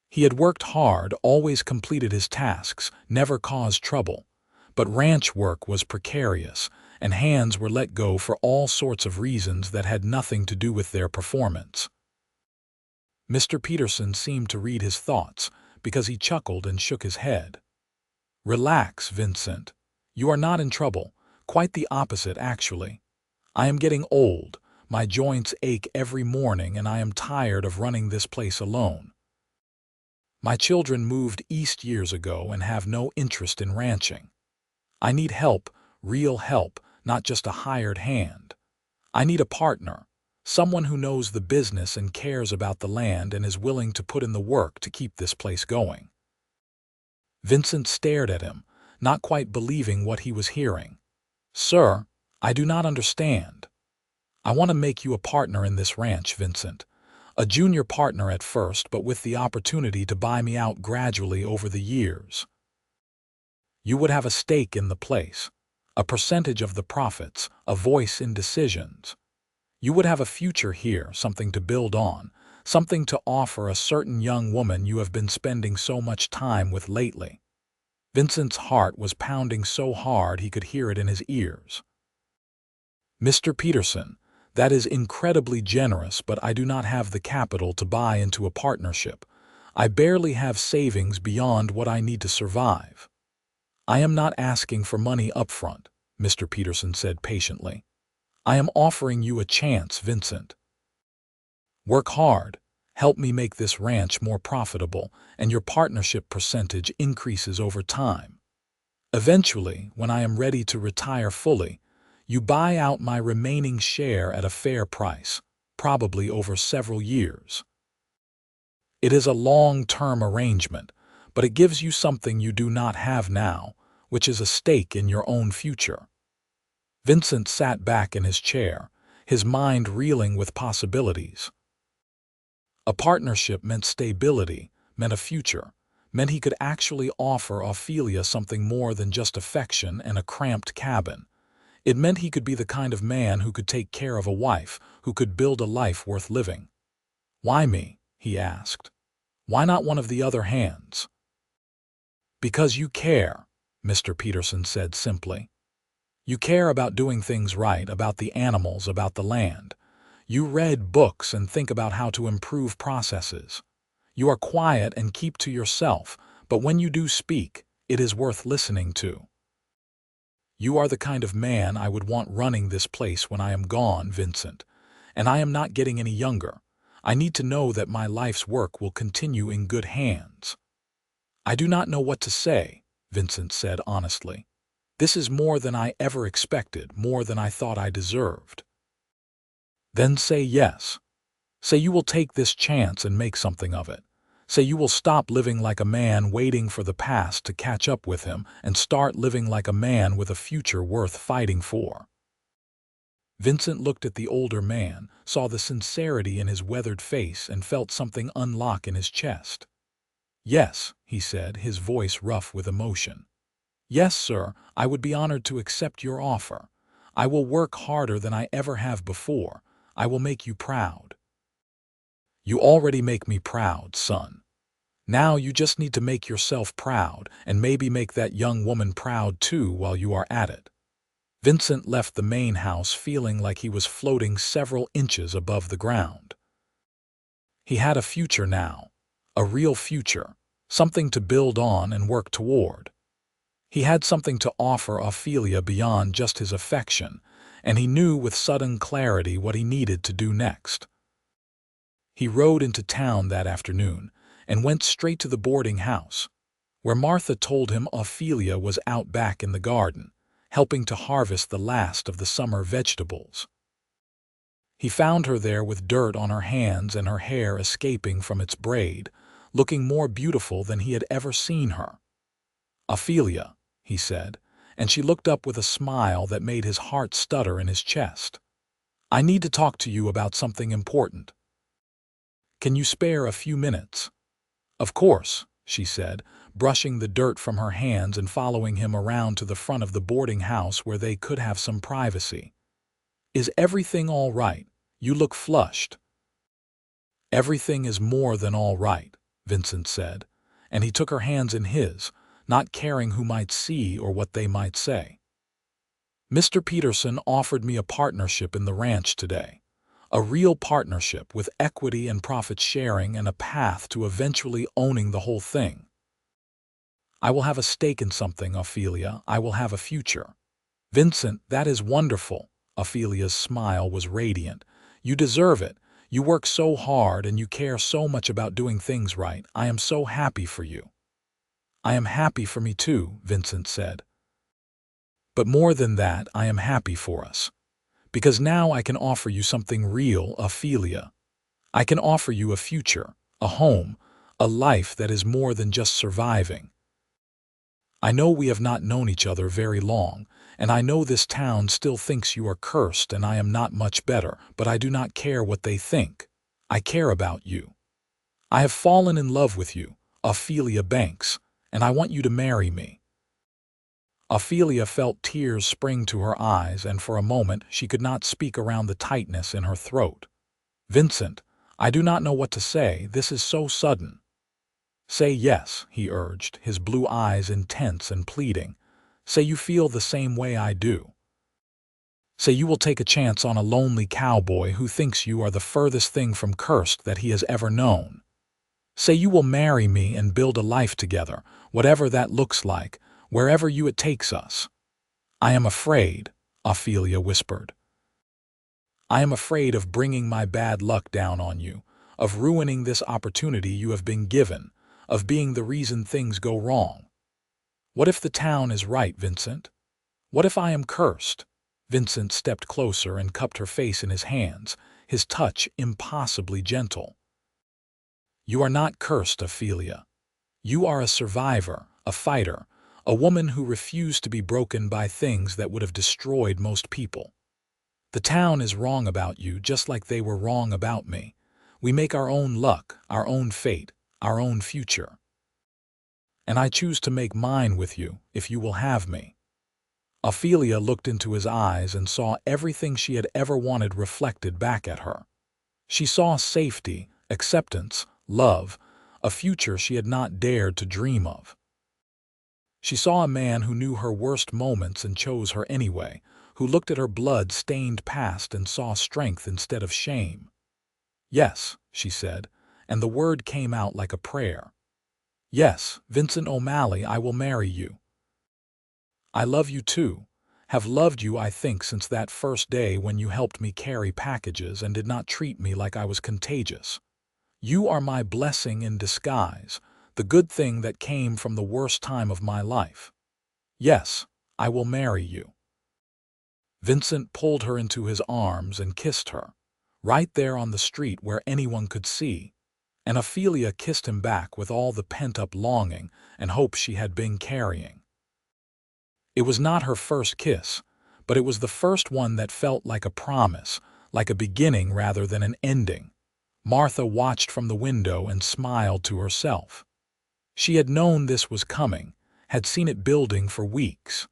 He had worked hard, always completed his tasks, never caused trouble. But ranch work was precarious, and hands were let go for all sorts of reasons that had nothing to do with their performance. Mr. Peterson seemed to read his thoughts, because he chuckled and shook his head. "Relax, Vincent. You are not in trouble. Quite the opposite, actually. I am getting old, my joints ache every morning, and I am tired of running this place alone. My children moved east years ago and have no interest in ranching. I need help, real help, not just a hired hand. I need a partner, someone who knows the business and cares about the land and is willing to put in the work to keep this place going." Vincent stared at him, not quite believing what he was hearing. "Sir, I do not understand." "I want to make you a partner in this ranch, Vincent. A junior partner at first, but with the opportunity to buy me out gradually over the years. You would have a stake in the place, a percentage of the profits, a voice in decisions. You would have a future here, something to build on, something to offer a certain young woman you have been spending so much time with lately." Vincent's heart was pounding so hard he could hear it in his ears. "Mr. Peterson, that is incredibly generous, but I do not have the capital to buy into a partnership. I barely have savings beyond what I need to survive." "I am not asking for money up front," Mr. Peterson said patiently. "I am offering you a chance, Vincent. Work hard, Help me make this ranch more profitable, and your partnership percentage increases over time. Eventually, when I am ready to retire fully, you buy out my remaining share at a fair price, probably over several years. It is a long-term arrangement, but it gives you something you do not have now, which is a stake in your own future. Vincent sat back in his chair, his mind reeling with possibilities. A partnership meant stability, meant a future, meant he could actually offer Ophelia something more than just affection and a cramped cabin. It meant he could be the kind of man who could take care of a wife, who could build a life worth living. "Why me?" he asked. "Why not one of the other hands?" "Because you care," Mr. Peterson said simply. "You care about doing things right, about the animals, about the land. You read books and think about how to improve processes. You are quiet and keep to yourself, but when you do speak, it is worth listening to. You are the kind of man I would want running this place when I am gone, Vincent. And I am not getting any younger. I need to know that my life's work will continue in good hands." "I do not know what to say," Vincent said honestly. "This is more than I ever expected, more than I thought I deserved." "Then say yes. Say you will take this chance and make something of it. Say you will stop living like a man waiting for the past to catch up with him and start living like a man with a future worth fighting for." Vincent looked at the older man, saw the sincerity in his weathered face, and felt something unlock in his chest. "Yes," he said, his voice rough with emotion. "Yes, sir, I would be honored to accept your offer. I will work harder than I ever have before. I will make you proud." "You already make me proud, son. Now you just need to make yourself proud, and maybe make that young woman proud too while you are at it." Vincent left the main house feeling like he was floating several inches above the ground. He had a future now, a real future, something to build on and work toward. He had something to offer Ophelia beyond just his affection, and he knew with sudden clarity what he needed to do next. He rode into town that afternoon and went straight to the boarding house, where Martha told him Ophelia was out back in the garden, helping to harvest the last of the summer vegetables. He found her there with dirt on her hands and her hair escaping from its braid, looking more beautiful than he had ever seen her. "Ophelia," he said, and she looked up with a smile that made his heart stutter in his chest. "I need to talk to you about something important. Can you spare a few minutes?" "Of course," she said, brushing the dirt from her hands and following him around to the front of the boarding house where they could have some privacy. "Is everything all right? You look flushed." "Everything is more than all right," Vincent said, and he took her hands in his, not caring who might see or what they might say. "Mr. Peterson offered me a partnership in the ranch today. A real partnership with equity and profit sharing and a path to eventually owning the whole thing. I will have a stake in something, Ophelia. I will have a future." "Vincent, that is wonderful." Ophelia's smile was radiant. "You deserve it. You work so hard and you care so much about doing things right. I am so happy for you." "I am happy for me too," Vincent said. "But more than that, I am happy for us. Because now I can offer you something real, Ophelia. I can offer you a future, a home, a life that is more than just surviving. I know we have not known each other very long, and I know this town still thinks you are cursed and I am not much better, but I do not care what they think. I care about you. I have fallen in love with you, Ophelia Banks, and I want you to marry me." Ophelia felt tears spring to her eyes, and for a moment she could not speak around the tightness in her throat. "Vincent, I do not know what to say. This is so sudden." "Say yes," he urged, his blue eyes intense and pleading. "Say you feel the same way I do. Say you will take a chance on a lonely cowboy who thinks you are the furthest thing from cursed that he has ever known. Say you will marry me and build a life together, whatever that looks like, wherever it takes us." "I am afraid," Ophelia whispered. "I am afraid of bringing my bad luck down on you, of ruining this opportunity you have been given, of being the reason things go wrong. What if the town is right, Vincent? What if I am cursed? Vincent stepped closer and cupped her face in his hands, his touch impossibly gentle. You are not cursed, Ophelia. You are a survivor, a fighter, a woman who refused to be broken by things that would have destroyed most people. The town is wrong about you just like they were wrong about me. We make our own luck, our own fate, our own future. And I choose to make mine with you, if you will have me. Ophelia looked into his eyes and saw everything she had ever wanted reflected back at her. She saw safety, acceptance, love, a future she had not dared to dream of. She saw a man who knew her worst moments and chose her anyway, who looked at her blood-stained past and saw strength instead of shame. Yes, she said, and the word came out like a prayer. Yes, Vincent O'Malley, I will marry you. I love you too, have loved you I think since that first day when you helped me carry packages and did not treat me like I was contagious. You are my blessing in disguise, the good thing that came from the worst time of my life. Yes, I will marry you. Vincent pulled her into his arms and kissed her, right there on the street where anyone could see, and Ophelia kissed him back with all the pent-up longing and hope she had been carrying. It was not her first kiss, but it was the first one that felt like a promise, like a beginning rather than an ending. Martha watched from the window and smiled to herself. She had known this was coming, had seen it building for weeks.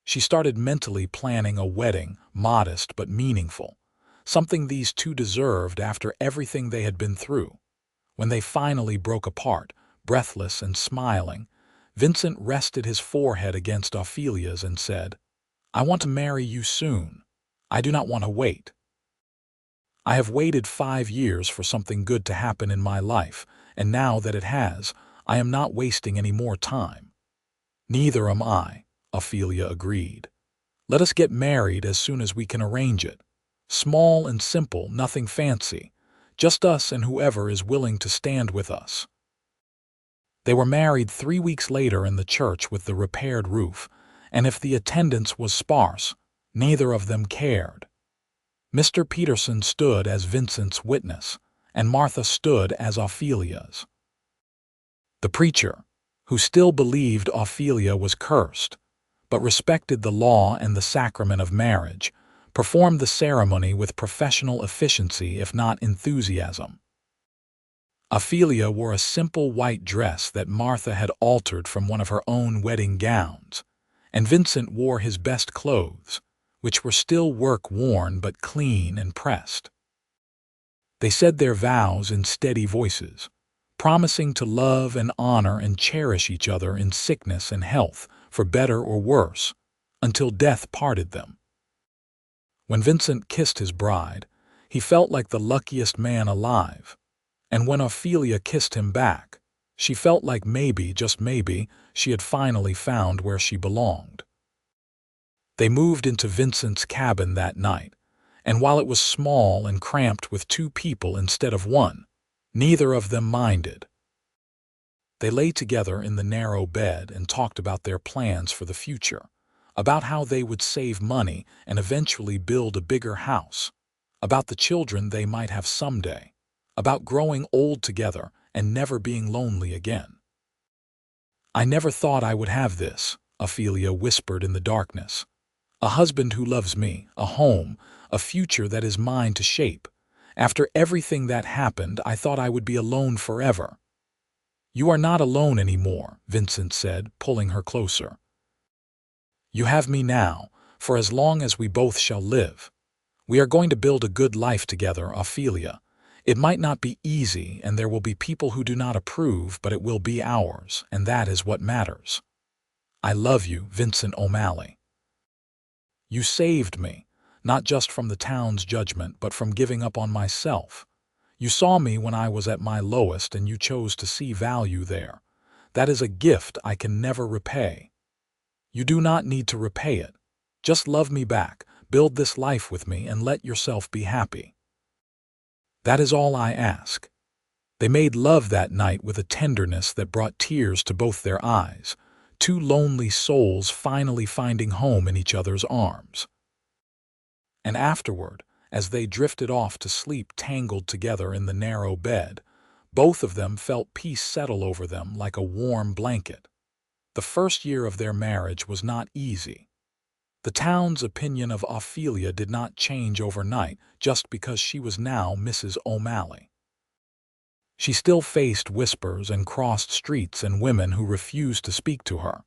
She started mentally planning a wedding, modest but meaningful, something these two deserved after everything they had been through. When they finally broke apart, breathless and smiling, Vincent rested his forehead against Ophelia's and said, I want to marry you soon. I do not want to wait. I have waited 5 years for something good to happen in my life, and now that it has, I am not wasting any more time. Neither am I, Ophelia agreed. Let us get married as soon as we can arrange it. Small and simple, nothing fancy. Just us and whoever is willing to stand with us. They were married 3 weeks later in the church with the repaired roof, and if the attendance was sparse, neither of them cared. Mr. Peterson stood as Vincent's witness, and Martha stood as Ophelia's. The preacher, who still believed Ophelia was cursed, but respected the law and the sacrament of marriage, performed the ceremony with professional efficiency if not enthusiasm. Ophelia wore a simple white dress that Martha had altered from one of her own wedding gowns, and Vincent wore his best clothes, which were still work-worn but clean and pressed. They said their vows in steady voices, promising to love and honor and cherish each other in sickness and health, for better or worse, until death parted them. When Vincent kissed his bride, he felt like the luckiest man alive, and when Ophelia kissed him back, she felt like maybe, just maybe, she had finally found where she belonged. They moved into Vincent's cabin that night, and while it was small and cramped with 2 people instead of 1, neither of them minded. They lay together in the narrow bed and talked about their plans for the future, about how they would save money and eventually build a bigger house, about the children they might have someday, about growing old together and never being lonely again. I never thought I would have this, Ophelia whispered in the darkness. A husband who loves me, a home, a future that is mine to shape. After everything that happened, I thought I would be alone forever. You are not alone anymore, Vincent said, pulling her closer. You have me now, for as long as we both shall live. We are going to build a good life together, Ophelia. It might not be easy, and there will be people who do not approve, but it will be ours, and that is what matters. I love you, Vincent O'Malley. You saved me, not just from the town's judgment, but from giving up on myself. You saw me when I was at my lowest, and you chose to see value there. That is a gift I can never repay. You do not need to repay it. Just love me back, build this life with me, and let yourself be happy. That is all I ask." They made love that night with a tenderness that brought tears to both their eyes, two lonely souls finally finding home in each other's arms. And afterward, as they drifted off to sleep tangled together in the narrow bed, both of them felt peace settle over them like a warm blanket. The first year of their marriage was not easy. The town's opinion of Ophelia did not change overnight just because she was now Mrs. O'Malley. She still faced whispers and crossed streets and women who refused to speak to her.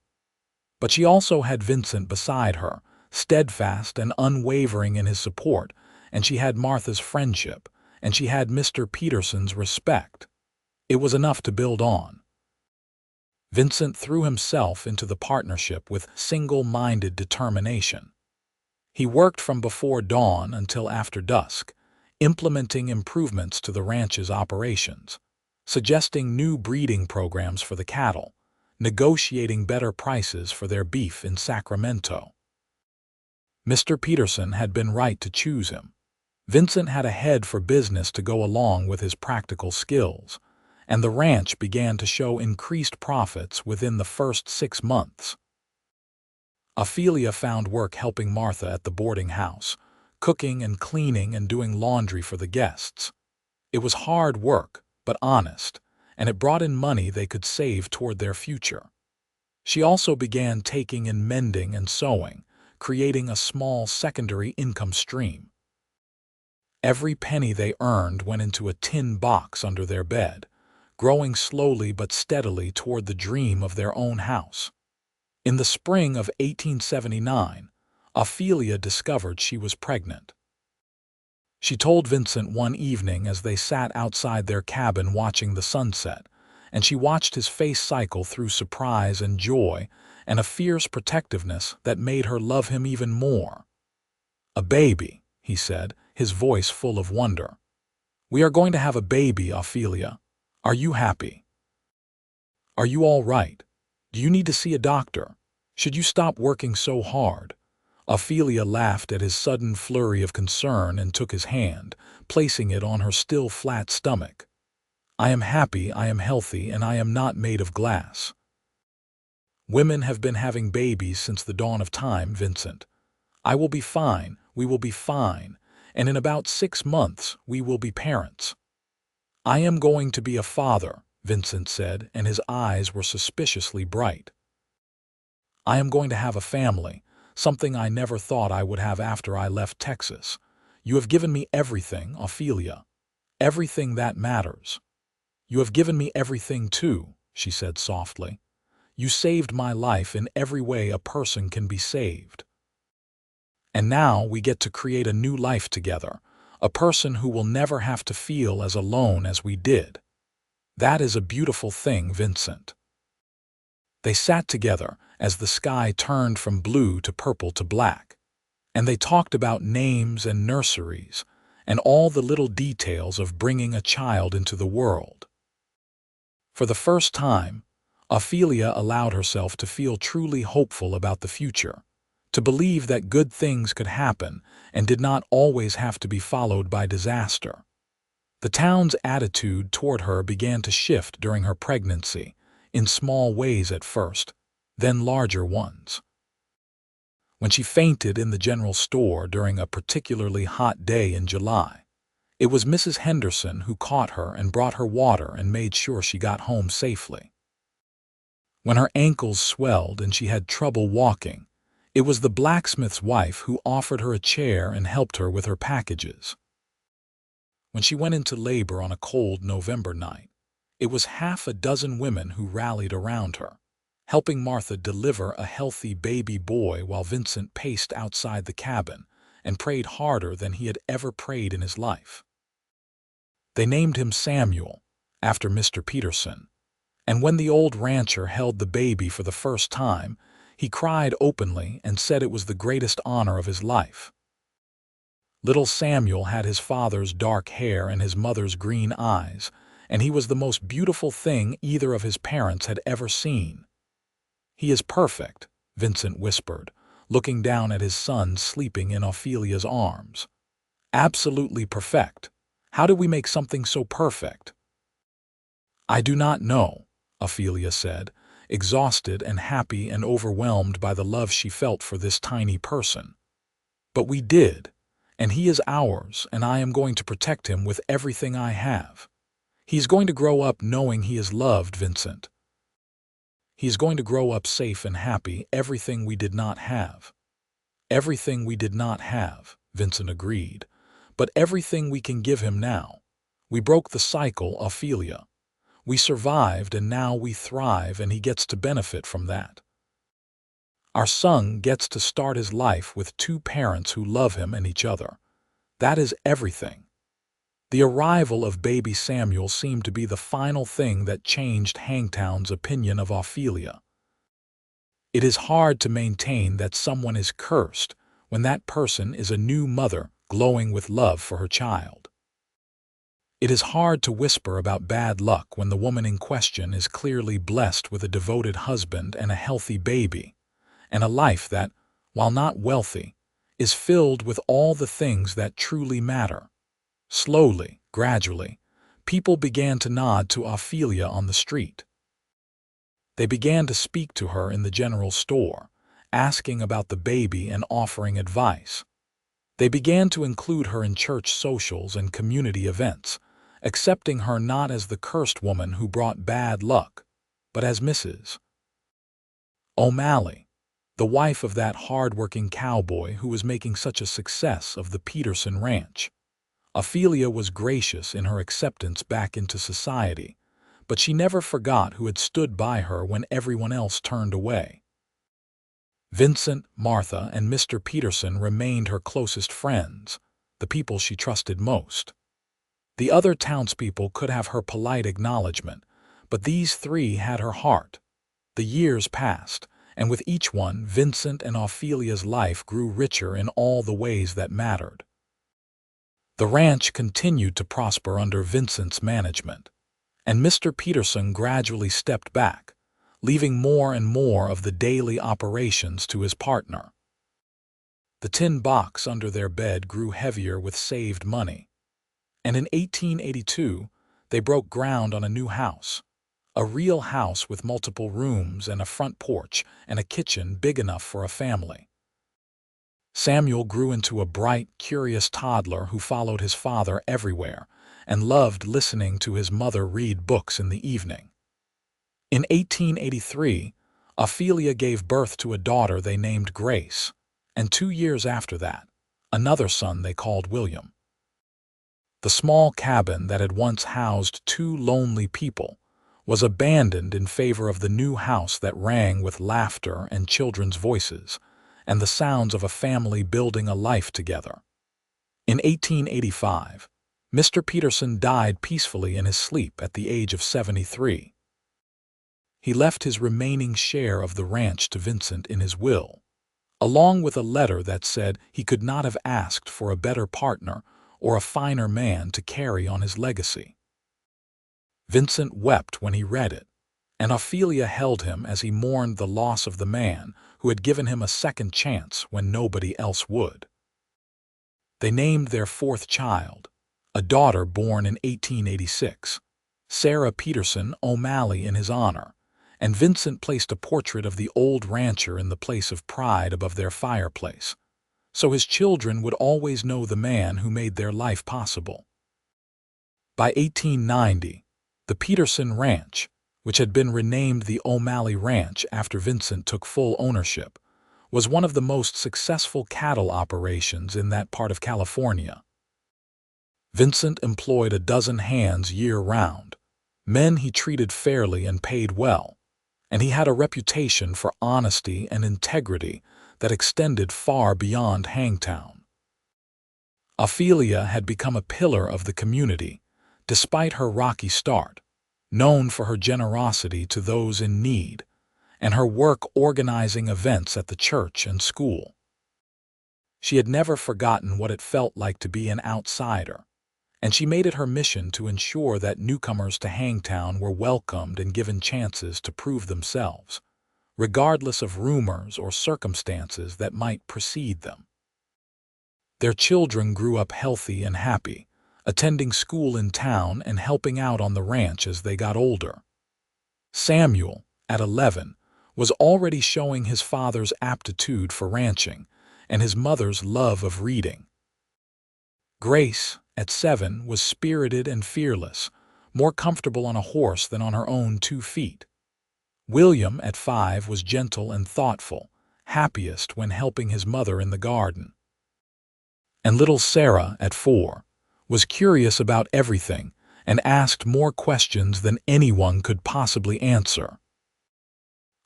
But she also had Vincent beside her, steadfast and unwavering in his support, and she had Martha's friendship, and she had Mr. Peterson's respect. It was enough to build on. Vincent threw himself into the partnership with single-minded determination. He worked from before dawn until after dusk, implementing improvements to the ranch's operations, suggesting new breeding programs for the cattle, negotiating better prices for their beef in Sacramento. Mr. Peterson had been right to choose him. Vincent had a head for business to go along with his practical skills, and the ranch began to show increased profits within the first 6 months. Ophelia found work helping Martha at the boarding house, cooking and cleaning and doing laundry for the guests. It was hard work, but honest, and it brought in money they could save toward their future. She also began taking in mending and sewing, creating a small secondary income stream. Every penny they earned went into a tin box under their bed, growing slowly but steadily toward the dream of their own house. In the spring of 1879, Ophelia discovered she was pregnant. She told Vincent one evening as they sat outside their cabin watching the sunset, and she watched his face cycle through surprise and joy and a fierce protectiveness that made her love him even more. "A baby," he said, his voice full of wonder. "We are going to have a baby, Ophelia. Are you happy? Are you all right? Do you need to see a doctor? Should you stop working so hard?" Ophelia laughed at his sudden flurry of concern and took his hand, placing it on her still flat stomach. "I am happy, I am healthy, and I am not made of glass." "Women have been having babies since the dawn of time, Vincent. I will be fine, we will be fine, and in about 6 months we will be parents." "I am going to be a father," Vincent said, and his eyes were suspiciously bright. "I am going to have a family, something I never thought I would have after I left Texas. You have given me everything, Ophelia. Everything that matters. You have given me everything too," she said softly. "You saved my life in every way a person can be saved. And now we get to create a new life together, a person who will never have to feel as alone as we did. That is a beautiful thing, Vincent." They sat together as the sky turned from blue to purple to black, and they talked about names and nurseries and all the little details of bringing a child into the world. For the first time, Ophelia allowed herself to feel truly hopeful about the future, to believe that good things could happen and did not always have to be followed by disaster. The town's attitude toward her began to shift during her pregnancy, in small ways at first, then larger ones. When she fainted in the general store during a particularly hot day in July, it was Mrs. Henderson who caught her and brought her water and made sure she got home safely. When her ankles swelled and she had trouble walking, it was the blacksmith's wife who offered her a chair and helped her with her packages. When she went into labor on a cold November night, it was half a dozen women who rallied around her, helping Martha deliver a healthy baby boy while Vincent paced outside the cabin and prayed harder than he had ever prayed in his life. They named him Samuel, after Mr. Peterson, and when the old rancher held the baby for the first time, he cried openly and said it was the greatest honor of his life. Little Samuel had his father's dark hair and his mother's green eyes, and he was the most beautiful thing either of his parents had ever seen. "He is perfect," Vincent whispered, looking down at his son sleeping in Ophelia's arms. "Absolutely perfect. How do we make something so perfect? I do not know, Ophelia said, exhausted and happy and overwhelmed by the love she felt for this tiny person. But we did, and he is ours, and I am going to protect him with everything I have. He's going to grow up knowing he is loved, Vincent. He's going to grow up safe and happy, everything we did not have. Everything we did not have, Vincent agreed, but everything we can give him now. We broke the cycle, Ophelia. We survived, and now we thrive, and he gets to benefit from that. Our son gets to start his life with two parents who love him and each other. That is everything. The arrival of baby Samuel seemed to be the final thing that changed Hangtown's opinion of Ophelia. It is hard to maintain that someone is cursed when that person is a new mother glowing with love for her child. It is hard to whisper about bad luck when the woman in question is clearly blessed with a devoted husband and a healthy baby, and a life that, while not wealthy, is filled with all the things that truly matter. Slowly, gradually, people began to nod to Ophelia on the street. They began to speak to her in the general store, asking about the baby and offering advice. They began to include her in church socials and community events, accepting her not as the cursed woman who brought bad luck, but as Mrs. O'Malley, the wife of that hard-working cowboy who was making such a success of the Peterson Ranch. Ophelia was gracious in her acceptance back into society, but she never forgot who had stood by her when everyone else turned away. Vincent, Martha, and Mr. Peterson remained her closest friends, the people she trusted most. The other townspeople could have her polite acknowledgement, but these three had her heart. The years passed, and with each one, Vincent and Ophelia's life grew richer in all the ways that mattered. The ranch continued to prosper under Vincent's management, and Mr. Peterson gradually stepped back, leaving more and more of the daily operations to his partner. The tin box under their bed grew heavier with saved money, and in 1882 they broke ground on a new house, a real house with multiple rooms and a front porch and a kitchen big enough for a family. Samuel grew into a bright, curious toddler who followed his father everywhere and loved listening to his mother read books in the evening. In 1883, Ophelia gave birth to a daughter they named Grace, and 2 years after that, another son they called William. The small cabin that had once housed two lonely people was abandoned in favor of the new house that rang with laughter and children's voices, and the sounds of a family building a life together. In 1885, Mr. Peterson died peacefully in his sleep at the age of 73. He left his remaining share of the ranch to Vincent in his will, along with a letter that said he could not have asked for a better partner or a finer man to carry on his legacy. Vincent wept when he read it, and Ophelia held him as he mourned the loss of the man who had given him a second chance when nobody else would. They named their fourth child, a daughter born in 1886, Sarah Peterson O'Malley in his honor, and Vincent placed a portrait of the old rancher in the place of pride above their fireplace, so his children would always know the man who made their life possible. By 1890, the Peterson Ranch, which had been renamed the O'Malley Ranch after Vincent took full ownership, was one of the most successful cattle operations in that part of California. Vincent employed a dozen hands year-round, men he treated fairly and paid well, and he had a reputation for honesty and integrity that extended far beyond Hangtown. Ophelia had become a pillar of the community, despite her rocky start, known for her generosity to those in need, and her work organizing events at the church and school. She had never forgotten what it felt like to be an outsider, and she made it her mission to ensure that newcomers to Hangtown were welcomed and given chances to prove themselves, regardless of rumors or circumstances that might precede them. Their children grew up healthy and happy, attending school in town and helping out on the ranch as they got older. Samuel, at 11, was already showing his father's aptitude for ranching and his mother's love of reading. Grace, at 7, was spirited and fearless, more comfortable on a horse than on her own 2 feet. William, at 5, was gentle and thoughtful, happiest when helping his mother in the garden. And little Sarah, at 4, was curious about everything and asked more questions than anyone could possibly answer.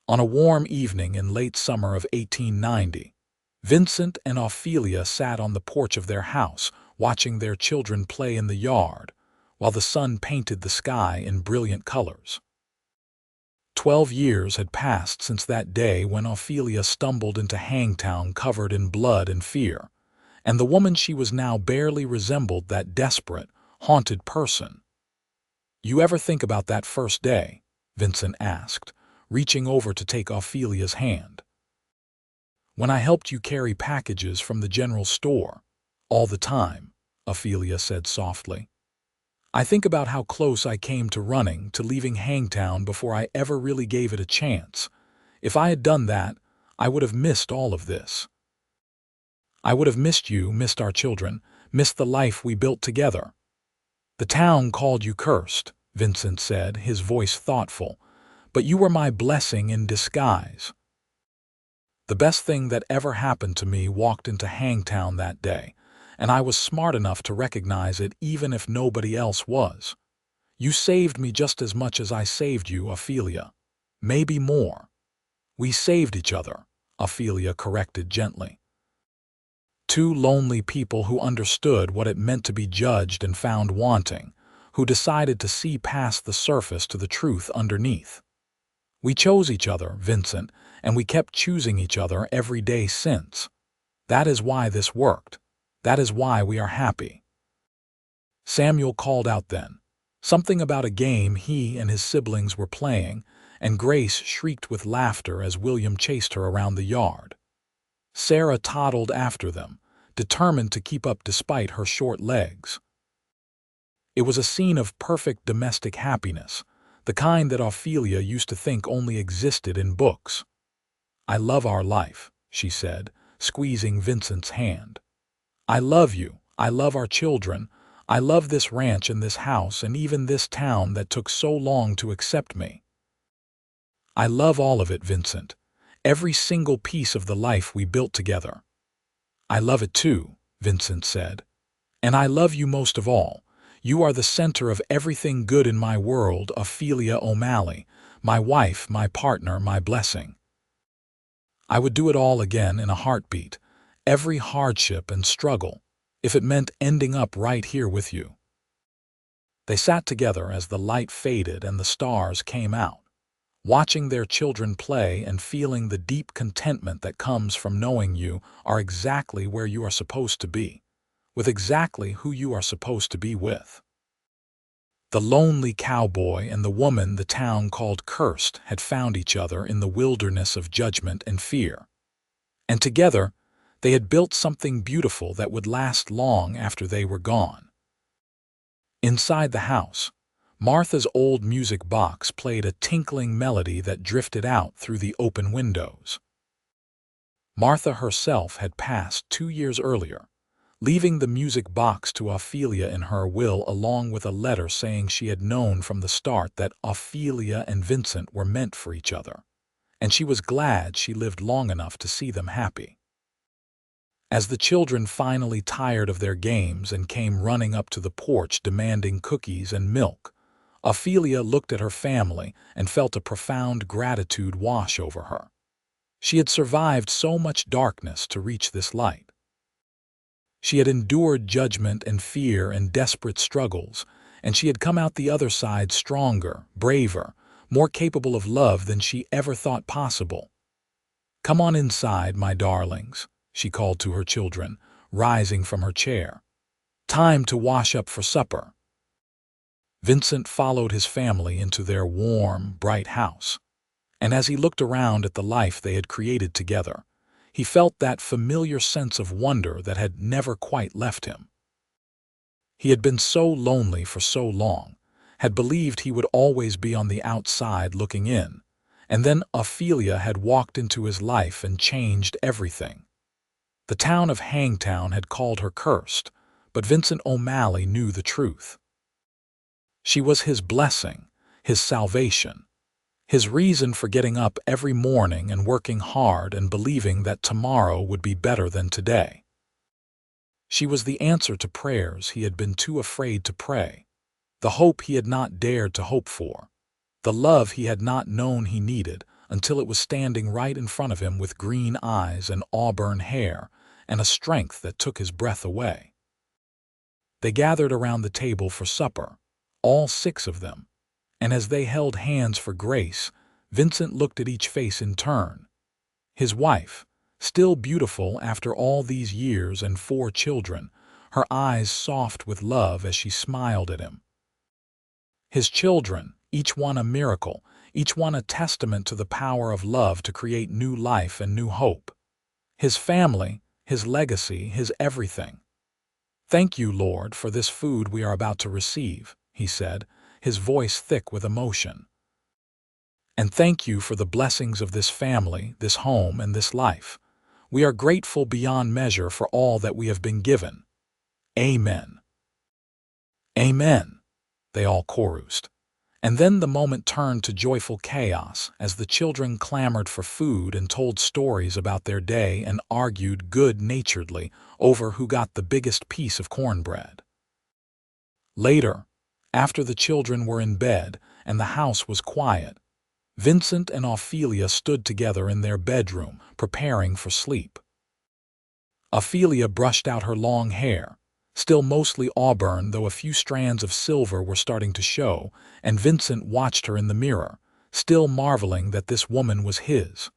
On a warm evening in late summer of 1890, Vincent and Ophelia sat on the porch of their house, watching their children play in the yard, while the sun painted the sky in brilliant colors. 12 years had passed since that day when Ophelia stumbled into Hangtown covered in blood and fear, and the woman she was now barely resembled that desperate, haunted person. "You ever think about that first day?" Vincent asked, reaching over to take Ophelia's hand. "When I helped you carry packages from the general store, all the time," Ophelia said softly. "I think about how close I came to running, to leaving Hangtown before I ever really gave it a chance. If I had done that, I would have missed all of this. I would have missed you, missed our children, missed the life we built together." "The town called you cursed," Vincent said, his voice thoughtful, "but you were my blessing in disguise. The best thing that ever happened to me walked into Hangtown that day, and I was smart enough to recognize it even if nobody else was. You saved me just as much as I saved you, Ophelia. Maybe more." "We saved each other," Ophelia corrected gently. "Two lonely people who understood what it meant to be judged and found wanting, who decided to see past the surface to the truth underneath. We chose each other, Vincent, and we kept choosing each other every day since. That is why this worked. That is why we are happy." Samuel called out then, something about a game he and his siblings were playing, and Grace shrieked with laughter as William chased her around the yard. Sarah toddled after them, determined to keep up despite her short legs. It was a scene of perfect domestic happiness, the kind that Ophelia used to think only existed in books. "I love our life," she said, squeezing Vincent's hand. "I love you. I love our children. I love this ranch and this house and even this town that took so long to accept me. I love all of it, Vincent. Every single piece of the life we built together." "I love it too," Vincent said. "And I love you most of all. You are the center of everything good in my world, Ophelia O'Malley, my wife, my partner, my blessing. I would do it all again in a heartbeat, every hardship and struggle, if it meant ending up right here with you." They sat together as the light faded and the stars came out, watching their children play and feeling the deep contentment that comes from knowing you are exactly where you are supposed to be, with exactly who you are supposed to be with. The lonely cowboy and the woman the town called cursed had found each other in the wilderness of judgment and fear. And together, they had built something beautiful that would last long after they were gone. Inside the house, Martha's old music box played a tinkling melody that drifted out through the open windows. Martha herself had passed 2 years earlier, leaving the music box to Ophelia in her will along with a letter saying she had known from the start that Ophelia and Vincent were meant for each other, and she was glad she lived long enough to see them happy. As the children finally tired of their games and came running up to the porch demanding cookies and milk, Ophelia looked at her family and felt a profound gratitude wash over her. She had survived so much darkness to reach this light. She had endured judgment and fear and desperate struggles, and she had come out the other side stronger, braver, more capable of love than she ever thought possible. "Come on inside, my darlings," she called to her children, rising from her chair. "Time to wash up for supper." Vincent followed his family into their warm, bright house, and as he looked around at the life they had created together, he felt that familiar sense of wonder that had never quite left him. He had been so lonely for so long, had believed he would always be on the outside looking in, and then Ophelia had walked into his life and changed everything. The town of Hangtown had called her cursed, but Vincent O'Malley knew the truth. She was his blessing, his salvation, his reason for getting up every morning and working hard and believing that tomorrow would be better than today. She was the answer to prayers he had been too afraid to pray, the hope he had not dared to hope for, the love he had not known he needed until it was standing right in front of him with green eyes and auburn hair and a strength that took his breath away. They gathered around the table for supper, all 6 of them, and as they held hands for grace, Vincent looked at each face in turn. His wife, still beautiful after all these years and 4 children, her eyes soft with love as she smiled at him. His children, each one a miracle, each one a testament to the power of love to create new life and new hope. His family, his legacy, his everything. "Thank you, Lord, for this food we are about to receive," he said, his voice thick with emotion. "And thank you for the blessings of this family, this home, and this life. We are grateful beyond measure for all that we have been given. Amen." "Amen," they all chorused. And then the moment turned to joyful chaos as the children clamored for food and told stories about their day and argued good-naturedly over who got the biggest piece of cornbread. Later, after the children were in bed and the house was quiet, Vincent and Ophelia stood together in their bedroom, preparing for sleep. Ophelia brushed out her long hair, still mostly auburn though a few strands of silver were starting to show, and Vincent watched her in the mirror, still marveling that this woman was his.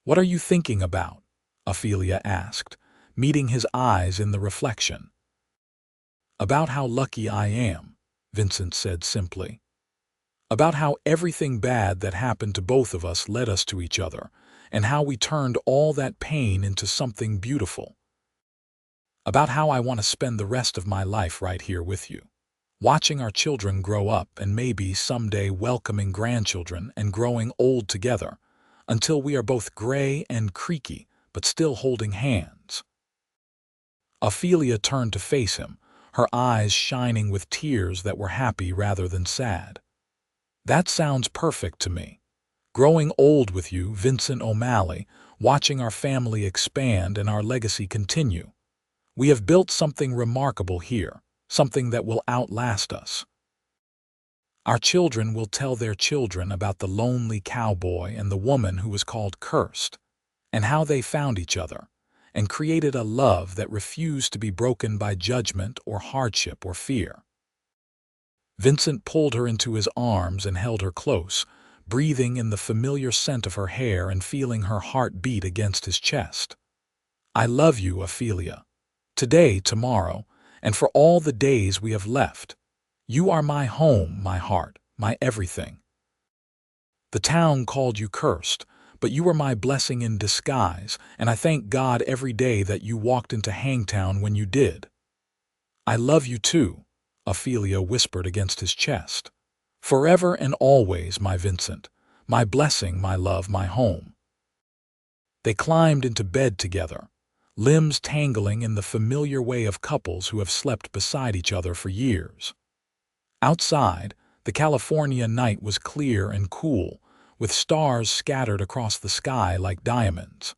"What are you thinking about?" Ophelia asked, meeting his eyes in the reflection. "About how lucky I am," Vincent said simply. "About how everything bad that happened to both of us led us to each other, and how we turned all that pain into something beautiful. About how I want to spend the rest of my life right here with you, watching our children grow up and maybe someday welcoming grandchildren and growing old together, until we are both gray and creaky but still holding hands." Ophelia turned to face him, her eyes shining with tears that were happy rather than sad. "That sounds perfect to me. Growing old with you, Vincent O'Malley, watching our family expand and our legacy continue. We have built something remarkable here, something that will outlast us. Our children will tell their children about the lonely cowboy and the woman who was called cursed, and how they found each other and created a love that refused to be broken by judgment or hardship or fear." Vincent pulled her into his arms and held her close, breathing in the familiar scent of her hair and feeling her heart beat against his chest. "I love you, Ophelia. Today, tomorrow, and for all the days we have left. You are my home, my heart, my everything. The town called you cursed, but you were my blessing in disguise, and I thank God every day that you walked into Hangtown when you did." "I love you too," Ophelia whispered against his chest. "Forever and always, my Vincent, my blessing, my love, my home." They climbed into bed together, limbs tangling in the familiar way of couples who have slept beside each other for years. Outside, the California night was clear and cool, with stars scattered across the sky like diamonds.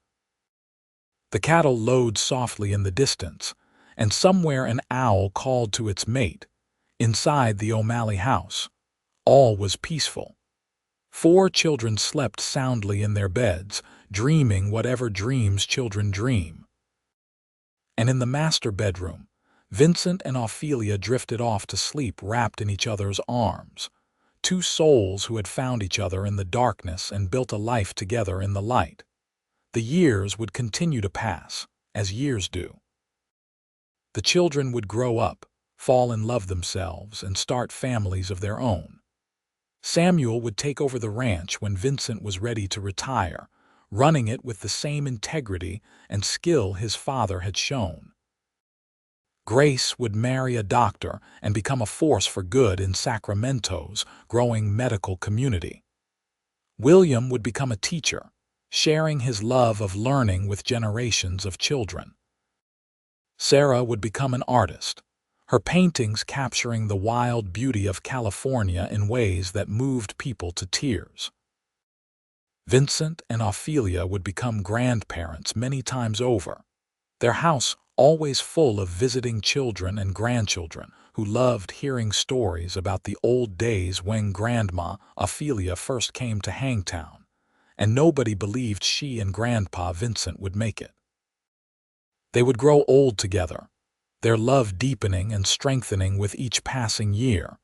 The cattle lowed softly in the distance, and somewhere an owl called to its mate. Inside the O'Malley house, all was peaceful. 4 children slept soundly in their beds, dreaming whatever dreams children dream. And in the master bedroom, Vincent and Ophelia drifted off to sleep wrapped in each other's arms, 2 souls who had found each other in the darkness and built a life together in the light. The years would continue to pass, as years do. The children would grow up, fall in love themselves, and start families of their own. Samuel would take over the ranch when Vincent was ready to retire, running it with the same integrity and skill his father had shown. Grace would marry a doctor and become a force for good in Sacramento's growing medical community. William would become a teacher, sharing his love of learning with generations of children. Sarah would become an artist, her paintings capturing the wild beauty of California in ways that moved people to tears. Vincent and Ophelia would become grandparents many times over, their house always full of visiting children and grandchildren who loved hearing stories about the old days when Grandma Ophelia first came to Hangtown, and nobody believed she and Grandpa Vincent would make it. They would grow old together, their love deepening and strengthening with each passing year,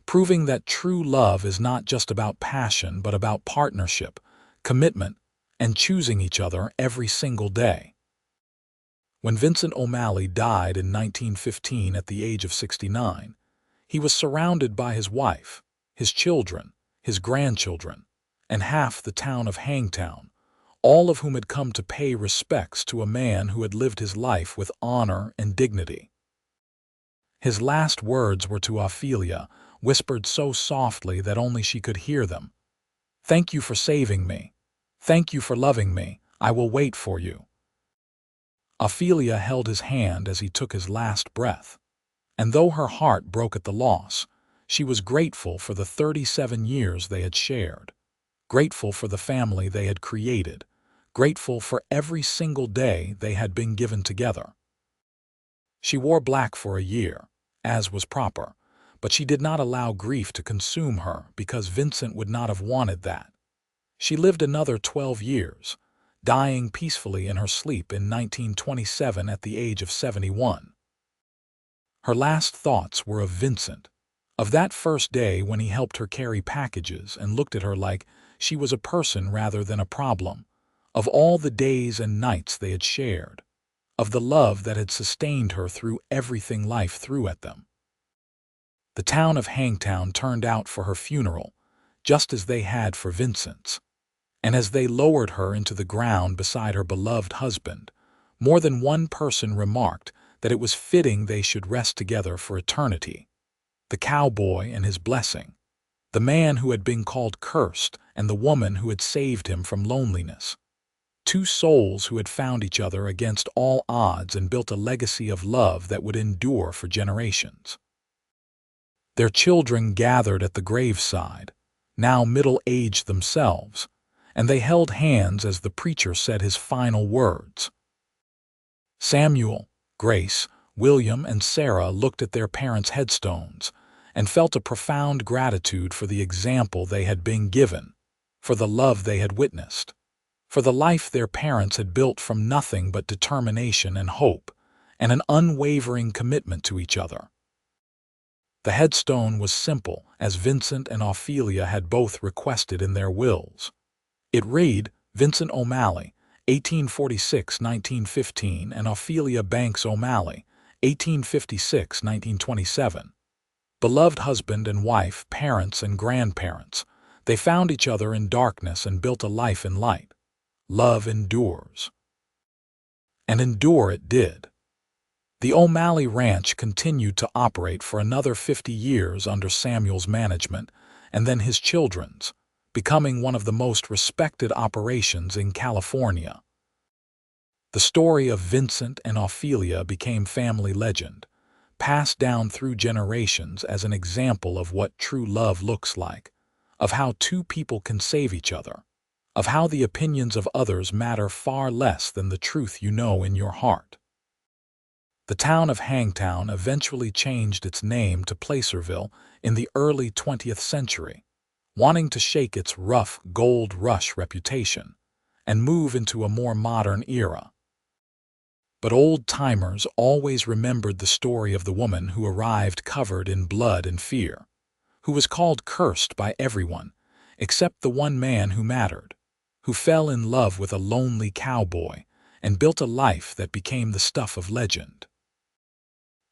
proving that true love is not just about passion but about partnership, commitment, and choosing each other every single day. When Vincent O'Malley died in 1915 at the age of 69, he was surrounded by his wife, his children, his grandchildren, and half the town of Hangtown, all of whom had come to pay respects to a man who had lived his life with honor and dignity. His last words were to Ophelia, whispered so softly that only she could hear them. "Thank you for saving me. Thank you for loving me. I will wait for you." Ophelia held his hand as he took his last breath, and though her heart broke at the loss, she was grateful for the 37 years they had shared, grateful for the family they had created, grateful for every single day they had been given together. She wore black for a year, as was proper, but she did not allow grief to consume her because Vincent would not have wanted that. She lived another 12 years, dying peacefully in her sleep in 1927 at the age of 71. Her last thoughts were of Vincent, of that first day when he helped her carry packages and looked at her like she was a person rather than a problem, of all the days and nights they had shared, of the love that had sustained her through everything life threw at them. The town of Hangtown turned out for her funeral, just as they had for Vincent's. And as they lowered her into the ground beside her beloved husband, more than one person remarked that it was fitting they should rest together for eternity. The cowboy and his blessing, the man who had been called cursed and the woman who had saved him from loneliness. Two souls who had found each other against all odds and built a legacy of love that would endure for generations. Their children gathered at the graveside, now middle-aged themselves, and they held hands as the preacher said his final words. Samuel, Grace, William, and Sarah looked at their parents' headstones and felt a profound gratitude for the example they had been given, for the love they had witnessed, for the life their parents had built from nothing but determination and hope, and an unwavering commitment to each other. The headstone was simple, as Vincent and Ophelia had both requested in their wills. It read, Vincent O'Malley, 1846–1915, and Ophelia Banks O'Malley, 1856–1927. Beloved husband and wife, parents and grandparents, they found each other in darkness and built a life in light. Love endures. And endure it did. The O'Malley Ranch continued to operate for another 50 years under Samuel's management, and then his children's, becoming one of the most respected operations in California. The story of Vincent and Ophelia became family legend, passed down through generations as an example of what true love looks like, of how two people can save each other, of how the opinions of others matter far less than the truth you know in your heart. The town of Hangtown eventually changed its name to Placerville in the early 20th century, wanting to shake its rough gold rush reputation and move into a more modern era. But old-timers always remembered the story of the woman who arrived covered in blood and fear, who was called cursed by everyone, except the one man who mattered, who fell in love with a lonely cowboy and built a life that became the stuff of legend.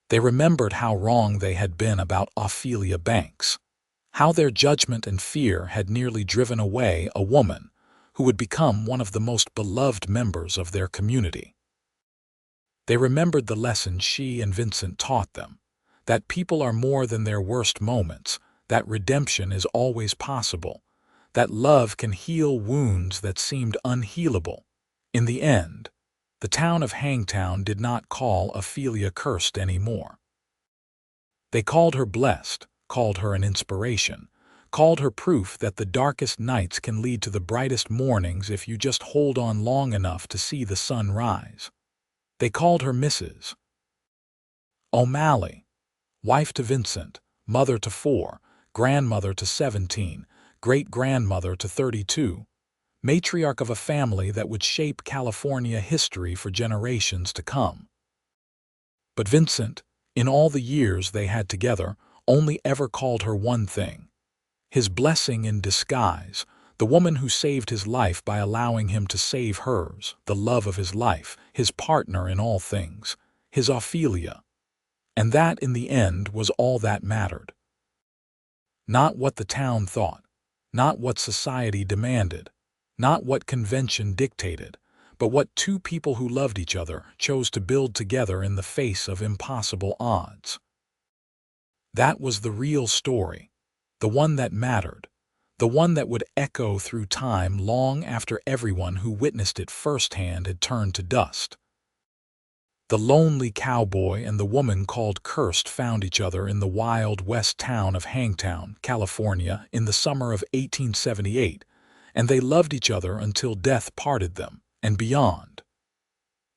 They remembered how wrong they had been about Ophelia Banks, how their judgment and fear had nearly driven away a woman who would become one of the most beloved members of their community. They remembered the lesson she and Vincent taught them, that people are more than their worst moments, that redemption is always possible, that love can heal wounds that seemed unhealable. In the end, the town of Hangtown did not call Ophelia cursed anymore. They called her blessed, called her an inspiration, called her proof that the darkest nights can lead to the brightest mornings if you just hold on long enough to see the sun rise. They called her Mrs. O'Malley, wife to Vincent, mother to 4, grandmother to 17, great-grandmother to 32, matriarch of a family that would shape California history for generations to come. But Vincent, in all the years they had together, only ever called her one thing: his blessing in disguise, the woman who saved his life by allowing him to save hers, the love of his life, his partner in all things, his Ophelia. And that, in the end, was all that mattered. Not what the town thought, not what society demanded, not what convention dictated, but what two people who loved each other chose to build together in the face of impossible odds. That was the real story, the one that mattered, the one that would echo through time long after everyone who witnessed it firsthand had turned to dust. The lonely cowboy and the woman called Cursed found each other in the wild west town of Hangtown, California, in the summer of 1878, and they loved each other until death parted them, and beyond.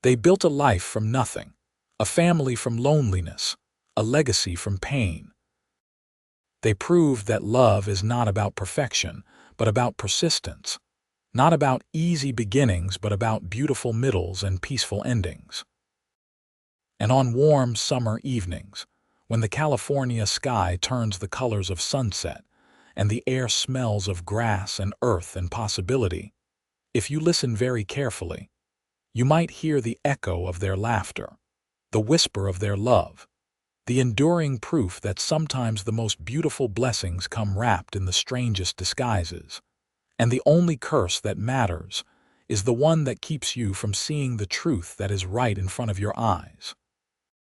They built a life from nothing, a family from loneliness, a legacy from pain. They proved that love is not about perfection, but about persistence, not about easy beginnings, but about beautiful middles and peaceful endings. And on warm summer evenings, when the California sky turns the colors of sunset and the air smells of grass and earth and possibility, if you listen very carefully, you might hear the echo of their laughter, the whisper of their love, the enduring proof that sometimes the most beautiful blessings come wrapped in the strangest disguises, and the only curse that matters is the one that keeps you from seeing the truth that is right in front of your eyes.